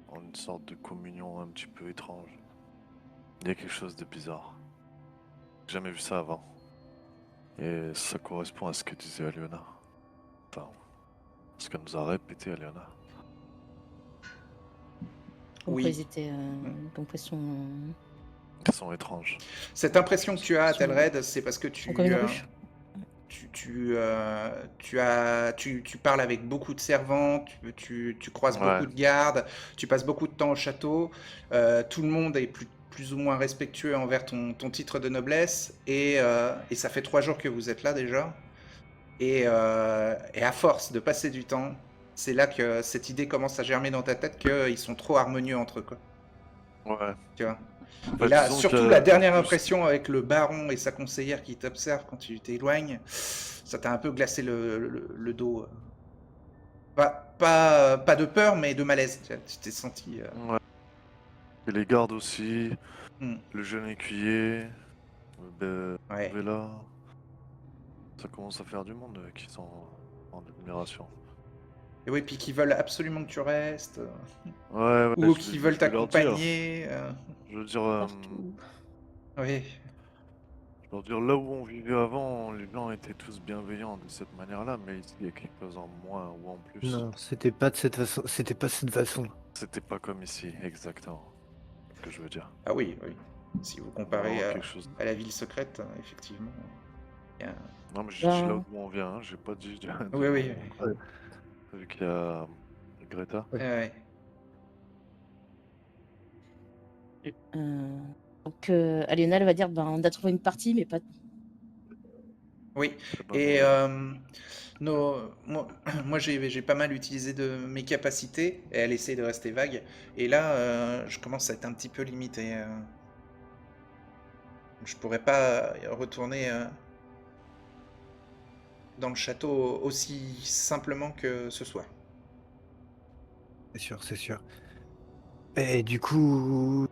en une sorte de communion un petit peu étrange. Il y a quelque chose de bizarre. J'ai jamais vu ça avant. Et ça correspond à ce que disait Aliona. Enfin, ce qu'elle nous a répété Aliona. Oui. Ils étaient l'impression. Ils sont étranges. Cette impression que tu as à Telred, c'est parce que tu parles avec beaucoup de servants, tu croises beaucoup de gardes, tu passes beaucoup de temps au château, tout le monde est plus ou moins respectueux envers ton titre de noblesse, et ça fait 3 jours que vous êtes là déjà, et à force de passer du temps, c'est là que cette idée commence à germer dans ta tête qu'ils sont trop harmonieux entre eux, quoi. Ouais. Tu vois. Et là, surtout la dernière impression avec le baron et sa conseillère qui t'observe quand tu t'éloignes, ça t'a un peu glacé le dos. Pas de peur, mais de malaise. Tu t'es senti... Ouais. Et les gardes aussi, le jeune écuyer, Vela. Ça commence à faire du monde qui sont en admiration. Et oui, puis qui veulent absolument que tu restes. Ouais, ou qui veulent t'accompagner. Je veux dire... Oui. Je veux dire, là où on vivait avant, les gens étaient tous bienveillants de cette manière-là, mais ici, il y a quelque chose en moins ou en plus. Non, c'était pas de cette façon. C'était pas cette façon. C'était pas comme ici, exactement. Ce que je veux dire. Ah oui, oui. Si vous comparez à la ville secrète, effectivement. Non, mais je dis là où on vient, hein, j'ai pas dit... Oui, oui. Vu qu'il y a Greta. Ouais. Donc Aliona, elle va dire, on a trouvé une partie, mais pas... Oui, et moi j'ai pas mal utilisé de mes capacités, et elle essaie de rester vague, et là je commence à être un petit peu limité. Je pourrais pas retourner dans le château aussi simplement que ce soir. C'est sûr, c'est sûr. Et du coup...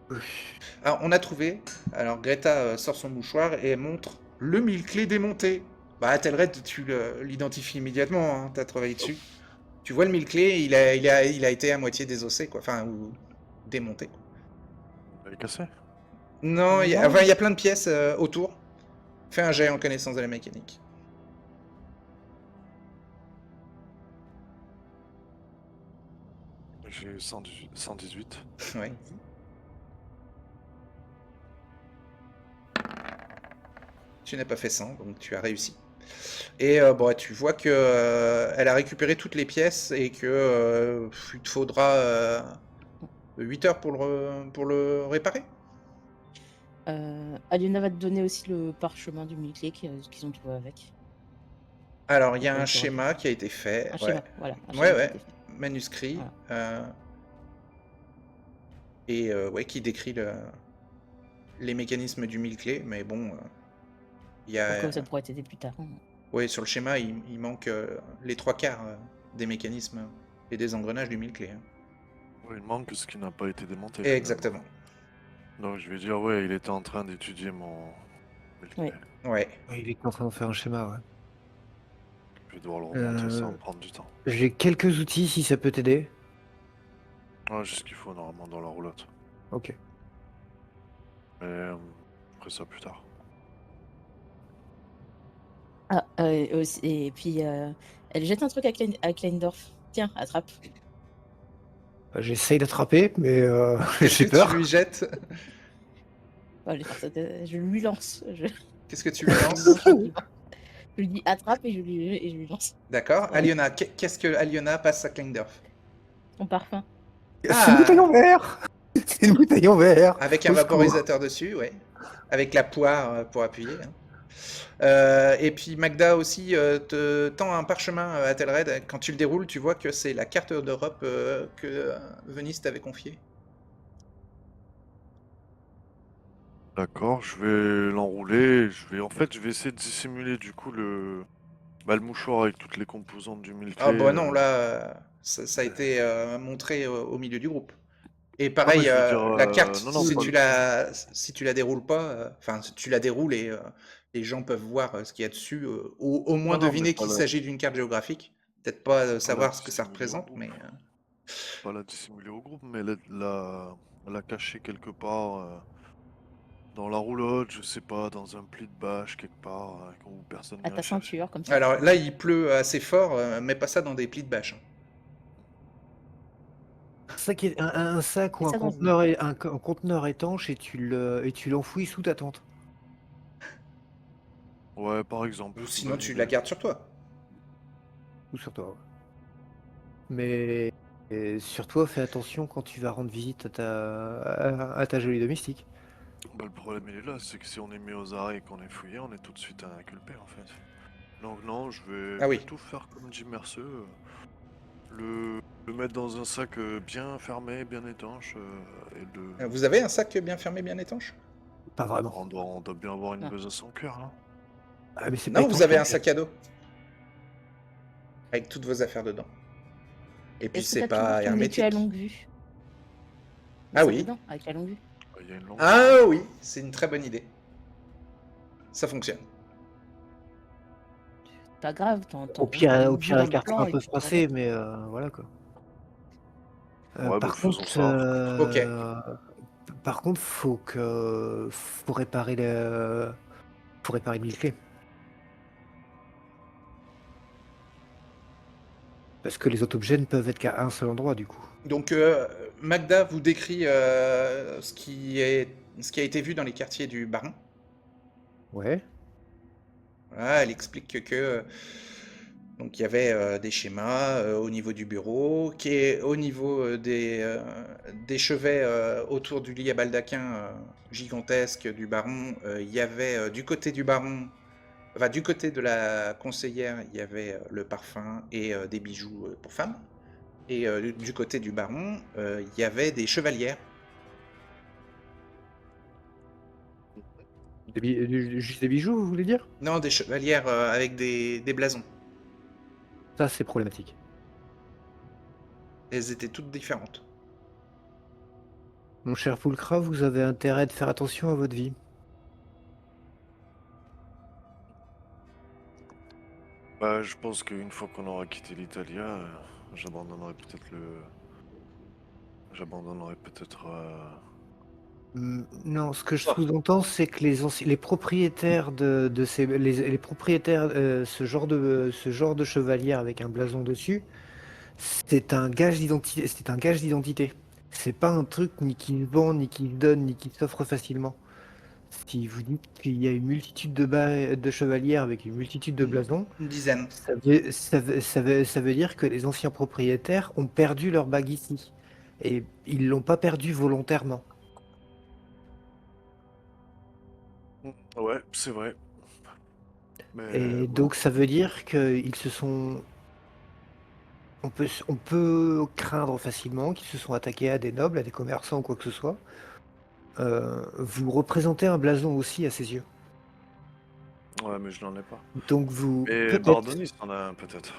Alors on a trouvé, alors Greta sort son mouchoir et montre le mille-clés démonté. Bah Telred, tu l'identifies immédiatement, hein, t'as travaillé dessus. Tu vois le mille-clés, il a été à moitié désossé, quoi, enfin, ou démonté. Il est cassé? Non, il y a plein de pièces autour. Fais un jet en connaissance de la mécanique. J'ai 118. Ouais. Tu n'as pas fait 100, donc tu as réussi. Et bon, tu vois que elle a récupéré toutes les pièces et que il te faudra 8 heures pour le réparer. Aliona va te donner aussi le parchemin du mille-clés qu'ils ont trouvé avec. Alors, il y a un schéma qui a été fait. Un schéma, voilà. Ouais. Manuscrit. Voilà. Et qui décrit les mécanismes du mille-clés, mais bon... Comme ça pourrait t'aider plus tard. Oui, sur le schéma, il manque les 3/4 des mécanismes et des engrenages du mille-clés. Oui, il manque ce qui n'a pas été démonté. Exactement. Donc je vais dire, il était en train d'étudier mon... Ouais. Il est en train de faire un schéma, ouais. Je vais devoir le remonter, ça va me prendre du temps. J'ai quelques outils si ça peut t'aider. Ouais, j'ai ce qu'il faut normalement dans la roulotte. Ok. Mais je ferai ça plus tard. Et puis elle jette un truc à Kleindorf. Tiens, attrape. J'essaye d'attraper, mais j'ai peur. Tu lui jettes. Je lui lance. Qu'est-ce que tu lui lances? Je lui dis attrape et je lui lance. D'accord. Aliona, qu'est-ce que Aliona passe à Kleindorf? Ton parfum. C'est une bouteille en verre. C'est une bouteille en verre. Avec un Au secours. vaporisateur dessus, ouais. Avec la poire pour appuyer. Hein. Et puis Magda aussi te tend un parchemin à Telred. Quand tu le déroules, tu vois que c'est la carte d'Europe que Venise t'avait confiée. D'accord, je vais l'enrouler. En fait, je vais essayer de dissimuler du coup le mouchoir avec toutes les composantes du Ah mille-clés. bah non, là, ça a été montré au milieu du groupe. Et Non, mais pareil, je veux dire, la carte, non, non, si pas tu la déroules pas, enfin, tu la déroules et les gens peuvent voir ce qu'il y a dessus, au moins non, non, mais deviner qu'il s'agit d'une carte géographique. Peut-être pas pas la savoir ce que ça dissimuler au représente, groupe. mais... Pas la dissimuler au groupe, mais la cacher quelque part dans la roulotte, je sais pas, dans un pli de bâche quelque part où personne À n'ira ta chercher. ceinture, comme ça. Alors là, il pleut assez fort, mets pas ça dans des plis de bâche. Hein. Un sac ou Et un ça dans conteneur, un conteneur étanche et tu l'enfouis sous ta tente. Ouais, par exemple, Ou c'est une sinon, bonne tu idée. la gardes sur toi. Ou sur toi. Ouais. Mais sur toi, fais attention quand tu vas rendre visite à ta jolie domestique. Bah, le problème il est là, c'est que si on est mis aux arrêts et qu'on est fouillé, on est tout de suite inculpé en fait. Donc non, je vais Ah oui. plutôt faire comme dit Merceux, le mettre dans un sac bien fermé, bien étanche, et Vous avez un sac bien fermé, bien étanche? Pas vraiment. on doit bien avoir une Non. besace en cœur, hein. Ah, mais c'est pas Non, vous étanche, avez un ton sac à dos. Avec toutes vos affaires dedans. Et puis, Est-ce que c'est t'as toujours pas ton épée à hermétique. longue vue? Ah Ça oui. dedans, avec la longue vue. Il y a une longue. Ah oui, c'est une très bonne idée. Ça fonctionne. Pas grave, Au pire, une vue la dans le carte sera plan un et peu puis tu froissée, rejettes. mais voilà quoi. Ouais, bah faisons ça. Ok. Par contre, faut réparer faut réparer le mille-clés. Parce que les autres objets ne peuvent être qu'à un seul endroit du coup. Donc, Magda vous décrit ce qui a été vu dans les quartiers du Baron. Ouais. Voilà, elle explique que donc il y avait des schémas au niveau du bureau, qui est au niveau des chevets autour du lit à baldaquin gigantesque du baron. Il y avait du côté du baron, enfin du côté de la conseillère, il y avait le parfum et des bijoux pour femmes. Et du côté du baron, il y avait des chevalières. Juste des bijoux, vous voulez dire? Non, des chevalières avec des blasons. Ça, c'est problématique. Elles étaient toutes différentes. Mon cher Pulcra, vous avez intérêt de faire attention à votre vie. Bah, je pense qu'une fois qu'on aura quitté l'Italia, j'abandonnerai peut-être Non, ce que je sous-entends, c'est que les propriétaires les propriétaires, ce genre de chevalière avec un blason dessus, c'est un gage d'identité. C'est un gage d'identité. C'est pas un truc ni qui se vend, ni qui se donne, ni qui s'offre facilement. Si vous dites qu'il y a une multitude de chevalières avec une multitude de blasons, Une dizaine. ça veut dire que les anciens propriétaires ont perdu leur bague ici. Et ils l'ont pas perdu volontairement. Ouais, c'est vrai. Mais Et bon. donc ça veut dire qu'ils se sont... On peut craindre facilement qu'ils se sont attaqués à des nobles, à des commerçants ou quoi que ce soit. Vous représentez un blason aussi à ses yeux. Ouais, mais je n'en ai pas. Donc vous... Et peut-être... Bardonis en a un peut-être.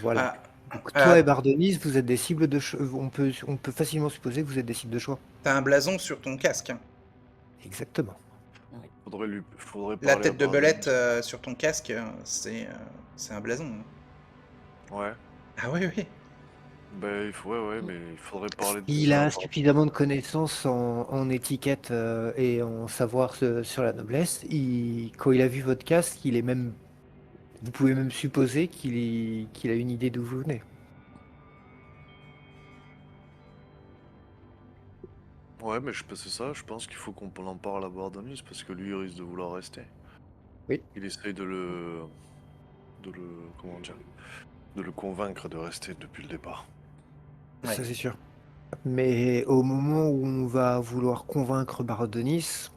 Voilà. Ah, Donc toi et Bardonis, vous êtes des cibles de on peut facilement supposer que vous êtes des cibles de choix. t'as un blason sur ton casque. Hein. Exactement. Faudrait La parler tête à de Bardonis. belette sur ton casque, c'est un blason. Hein. Ouais. Ah oui, oui. Ben, ouais, mais il faudrait parler de Il ça. a suffisamment de connaissances en étiquette et en savoir sur la noblesse. Quand il a vu votre casque, il est même... Vous pouvez même supposer qu'il a une idée d'où vous venez. Ouais, mais c'est ça, je pense qu'il faut qu'on en parle à Bardonis parce que lui, il risque de vouloir rester. Oui. Il essaye comment dire, de le convaincre de rester depuis le départ. ça Ouais. c'est sûr. Mais au moment où on va vouloir convaincre Barodonis,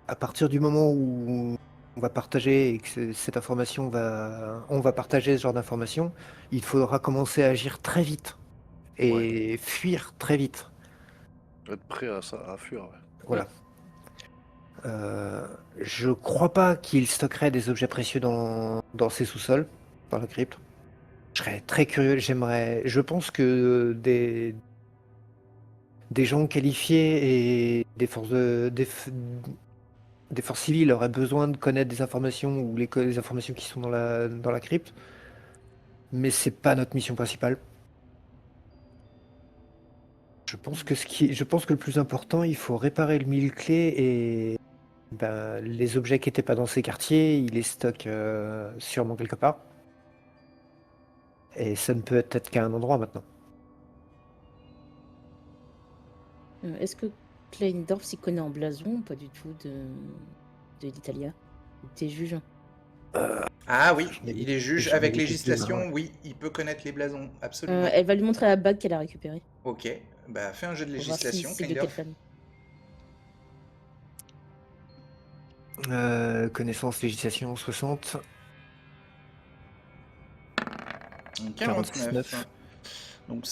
à partir du moment où on va partager et que cette information on va partager ce genre d'informations, il faudra commencer à agir très vite Ouais. et fuir très vite. Être prêt à ça, à fuir, ouais. Voilà. Je crois pas qu'il stockerait des objets précieux dans ses sous-sols, dans la crypte. Je serais très curieux. Je pense que des gens qualifiés et des forces civiles auraient besoin de connaître des informations ou les informations qui sont dans la crypte, mais c'est pas notre mission principale. Je pense que le plus important, il faut réparer le mille-clés et les objets qui n'étaient pas dans ces quartiers, il les stocke sûrement quelque part. Et ça ne peut être qu'à un endroit maintenant. Est-ce que Kleindorf s'y connaît en blason ou pas du tout de l'Italia? T'es juge? Ah oui, Je n'ai il est juge je n'ai avec goûté plus, législation, oui, il peut connaître les blasons, absolument. Elle va lui montrer la bague qu'elle a récupérée Ok, bah fais un jeu de pour voir si législation, c'est de quelle Kleindorf. famille. Connaissance, législation 60, 49. Donc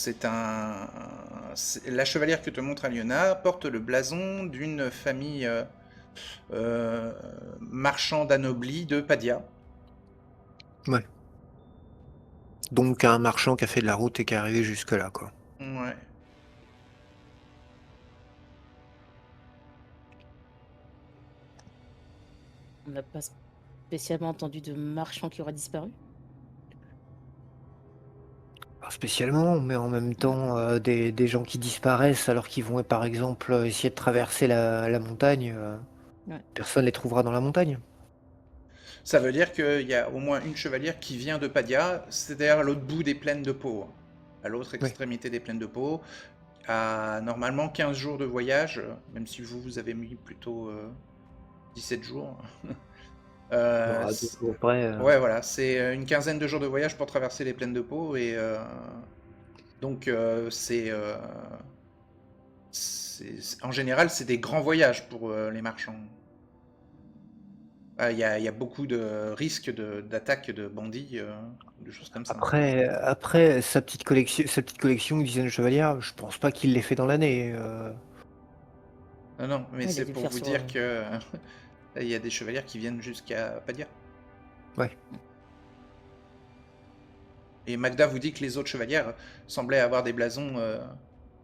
la chevalière que te montre Aliona porte le blason d'une famille marchande anoblie de Padia. Ouais. Donc un marchand qui a fait de la route et qui est arrivé jusque-là, quoi. Ouais. On n'a pas spécialement entendu de marchand qui aura disparu. Pas spécialement, mais en même temps, des gens qui disparaissent alors qu'ils vont, par exemple, essayer de traverser la montagne, Ouais. personne les trouvera dans la montagne. Ça veut dire qu'il y a au moins une chevalière qui vient de Padia, c'est-à-dire à l'autre bout des plaines de Pau, à l'autre extrémité des plaines de Pau, à normalement 15 jours de voyage, même si vous avez mis plutôt 17 jours. À 2 jours près. Ouais, voilà, c'est une quinzaine de jours de voyage pour traverser les plaines de Pau, et donc en général, c'est des grands voyages pour les marchands. Il y a beaucoup de risques d'attaque de bandits, de choses comme ça. Après sa petite collection de dizaines de chevalières, je pense pas qu'il l'ait fait dans l'année. Non, mais Il a c'est dû le pour faire vous sur, dire que il y a des chevalières qui viennent jusqu'à Padia. Ouais. Et Magda vous dit que les autres chevalières semblaient avoir des blasons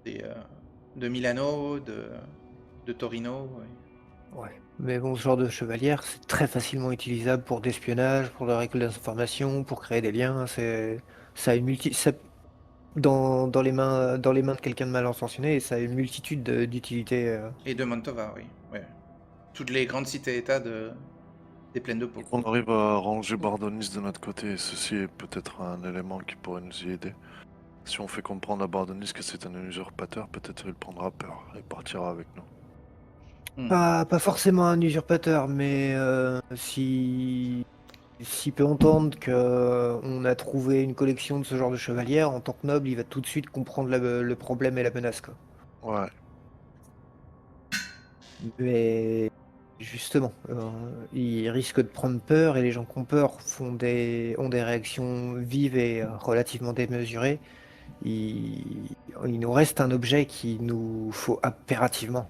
de Milano, de Torino. Ouais. Mais bon, ce genre de chevalière, c'est très facilement utilisable pour d'espionnage, pour la récolte d'informations, pour créer des liens. Ça a une dans les mains de quelqu'un de mal intentionné, ça a une multitude d'utilités. Et de Mantova, oui. Ouais. Toutes les grandes cités-états des plaines de Pau. On arrive à ranger Bardonis de notre côté, et ceci est peut-être un élément qui pourrait nous y aider. Si on fait comprendre à Bardonis que c'est un usurpateur, peut-être il prendra peur et partira avec nous. Pas forcément un usurpateur, mais s'il peut entendre qu'on a trouvé une collection de ce genre de chevalières, en tant que noble, il va tout de suite comprendre le problème et la menace, quoi. Ouais. Mais justement, il risque de prendre peur et les gens qui ont peur ont des réactions vives et relativement démesurées. Il nous reste un objet qu'il nous faut impérativement.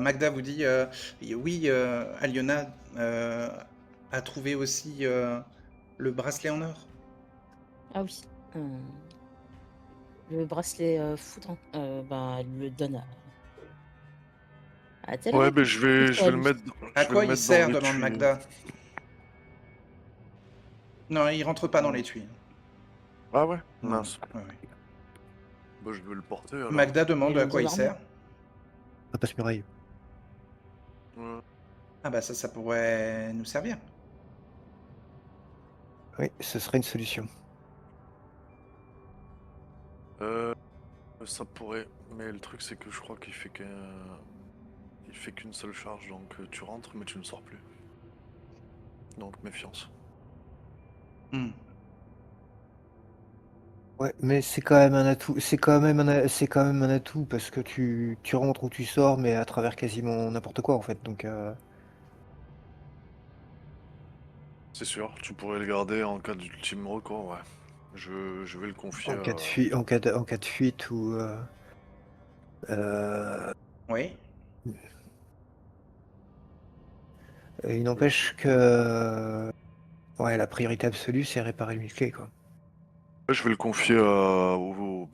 Magda vous dit oui, Aliona a trouvé aussi le bracelet en or. Ah oui. Le bracelet foudre, elle le donne à Tel. Ouais, mais je vais le mettre. À quoi il sert, dans demande l'étui. Magda. Non, il rentre pas dans l'étui. Ah ouais, mince. Ouais. Bah, je vais le porter alors. Magda demande à quoi il sert. Un passe-muraille. Ouais. Ah bah ça pourrait nous servir. Oui, ce serait une solution. Ça pourrait, mais le truc c'est que je crois qu'il fait qu'une seule charge, donc tu rentres mais tu ne sors plus. Donc méfiance. Ouais, mais c'est quand même un atout. C'est quand même un atout parce que tu rentres ou tu sors, mais à travers quasiment n'importe quoi en fait. Donc C'est sûr, tu pourrais le garder en cas d'ultime recours, ouais. Je vais le confier en cas à... de fuite, en cas de fuite ou euh, Oui. il n'empêche que ouais, la priorité absolue, c'est réparer le musclé, quoi. Ouais, je vais le confier aux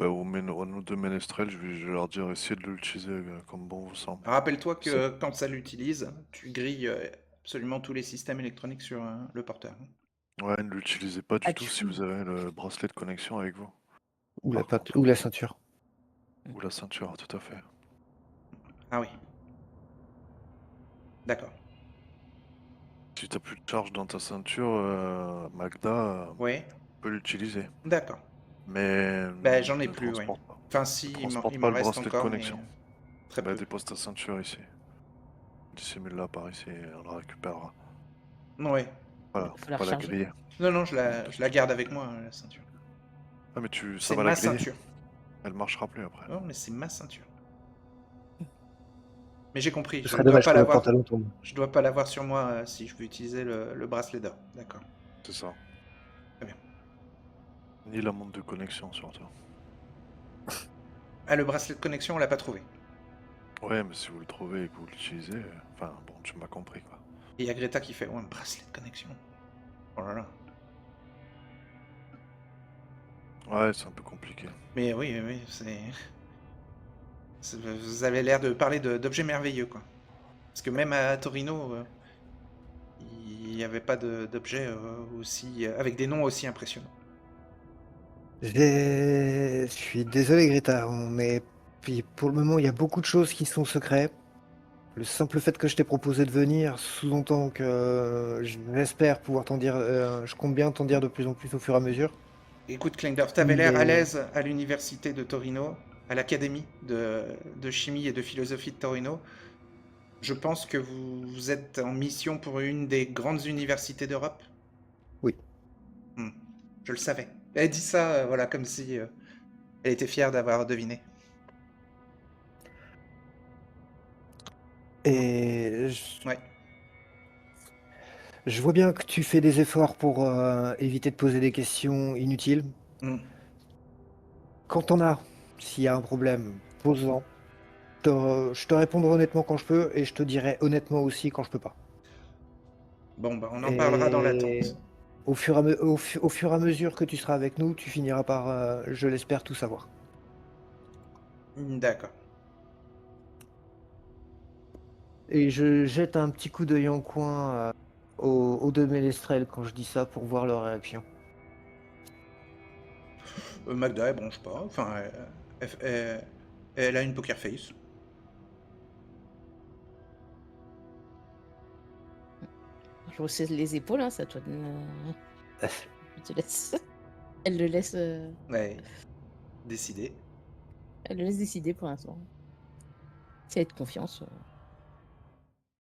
nos deux ménestrels, je vais leur dire essayer de l'utiliser comme bon vous semble. Rappelle-toi C'est que quand ça l'utilise, tu grilles absolument tous les systèmes électroniques sur le porteur. Ouais, ne l'utilisez pas Ah, du tout tu si vous avez le bracelet de connexion avec vous, ou par contre. ou la ceinture. Ou la ceinture, tout à fait. Ah oui. D'accord. Si t'as plus de charge dans ta ceinture, Magda Oui. peut l'utiliser. D'accord. Mais Ben, j'en ai ne plus, oui. transporte pas. Enfin, Ne si, transporte il pas m'en le reste bracelet de encore, mais connexion. très Bah peu. dépose ta ceinture ici. Dissimule-la par ici et on la récupérera. Oui. il Voilà, va faut falloir pas la charger. griller. Non, non, je la garde avec moi, la ceinture. Ah mais ça C'est va la ma griller. ceinture. Elle marchera plus après. Non, mais c'est ma ceinture. Mais j'ai compris, Ce je serait ne dois dommage pas que votre l'avoir. pantalon tombe. Je dois pas l'avoir sur moi si je veux utiliser le bracelet d'or. D'accord. C'est ça. Très bien. Ni la montre de connexion surtout. Ah, le bracelet de connexion, on l'a pas trouvé. Ouais, mais si vous le trouvez et que vous l'utilisez, enfin bon, tu m'as compris quoi. Et il y a Greta qui fait, ouais, un bracelet de connexion. Oh là là. Ouais, c'est un peu compliqué. Mais oui, oui, oui, vous avez l'air de parler d'objets merveilleux, quoi. Parce que même à Torino, il n'y avait pas d'objets aussi avec des noms aussi impressionnants. Je suis désolé, Greta, mais puis pour le moment, il y a beaucoup de choses qui sont secrètes. Le simple fait que je t'ai proposé de venir sous-entend que j'espère pouvoir t'en dire, je compte bien t'en dire de plus en plus au fur et à mesure. Écoute, Klingdorf, t'avais l'air à Mais l'aise à l'université de Torino, à l'académie de chimie et de philosophie de Torino. Je pense que vous êtes en mission pour une des grandes universités d'Europe. oui. Je le savais. Elle dit ça, voilà, comme si elle était fière d'avoir deviné. Et Ouais. je vois bien que tu fais des efforts pour éviter de poser des questions inutiles. Hmm. Quand t'en as, s'il y a un problème, pose-en. Je te répondrai honnêtement quand je peux et je te dirai honnêtement aussi quand je peux pas. Bon, bah, on en parlera dans Et l'attente. au au fur et à mesure que tu seras avec nous, tu finiras par, je l'espère, tout savoir. D'accord. Et je jette un petit coup d'œil en coin aux deux ménestrels quand je dis ça pour voir leur réaction. Magda, elle bronche pas. Enfin, elle a une poker face. Je hausse les épaules, hein, ça toi je te laisse. Elle le laisse, Ouais. Décidé. elle le laisse décider pour l'instant. Si elle a de confiance.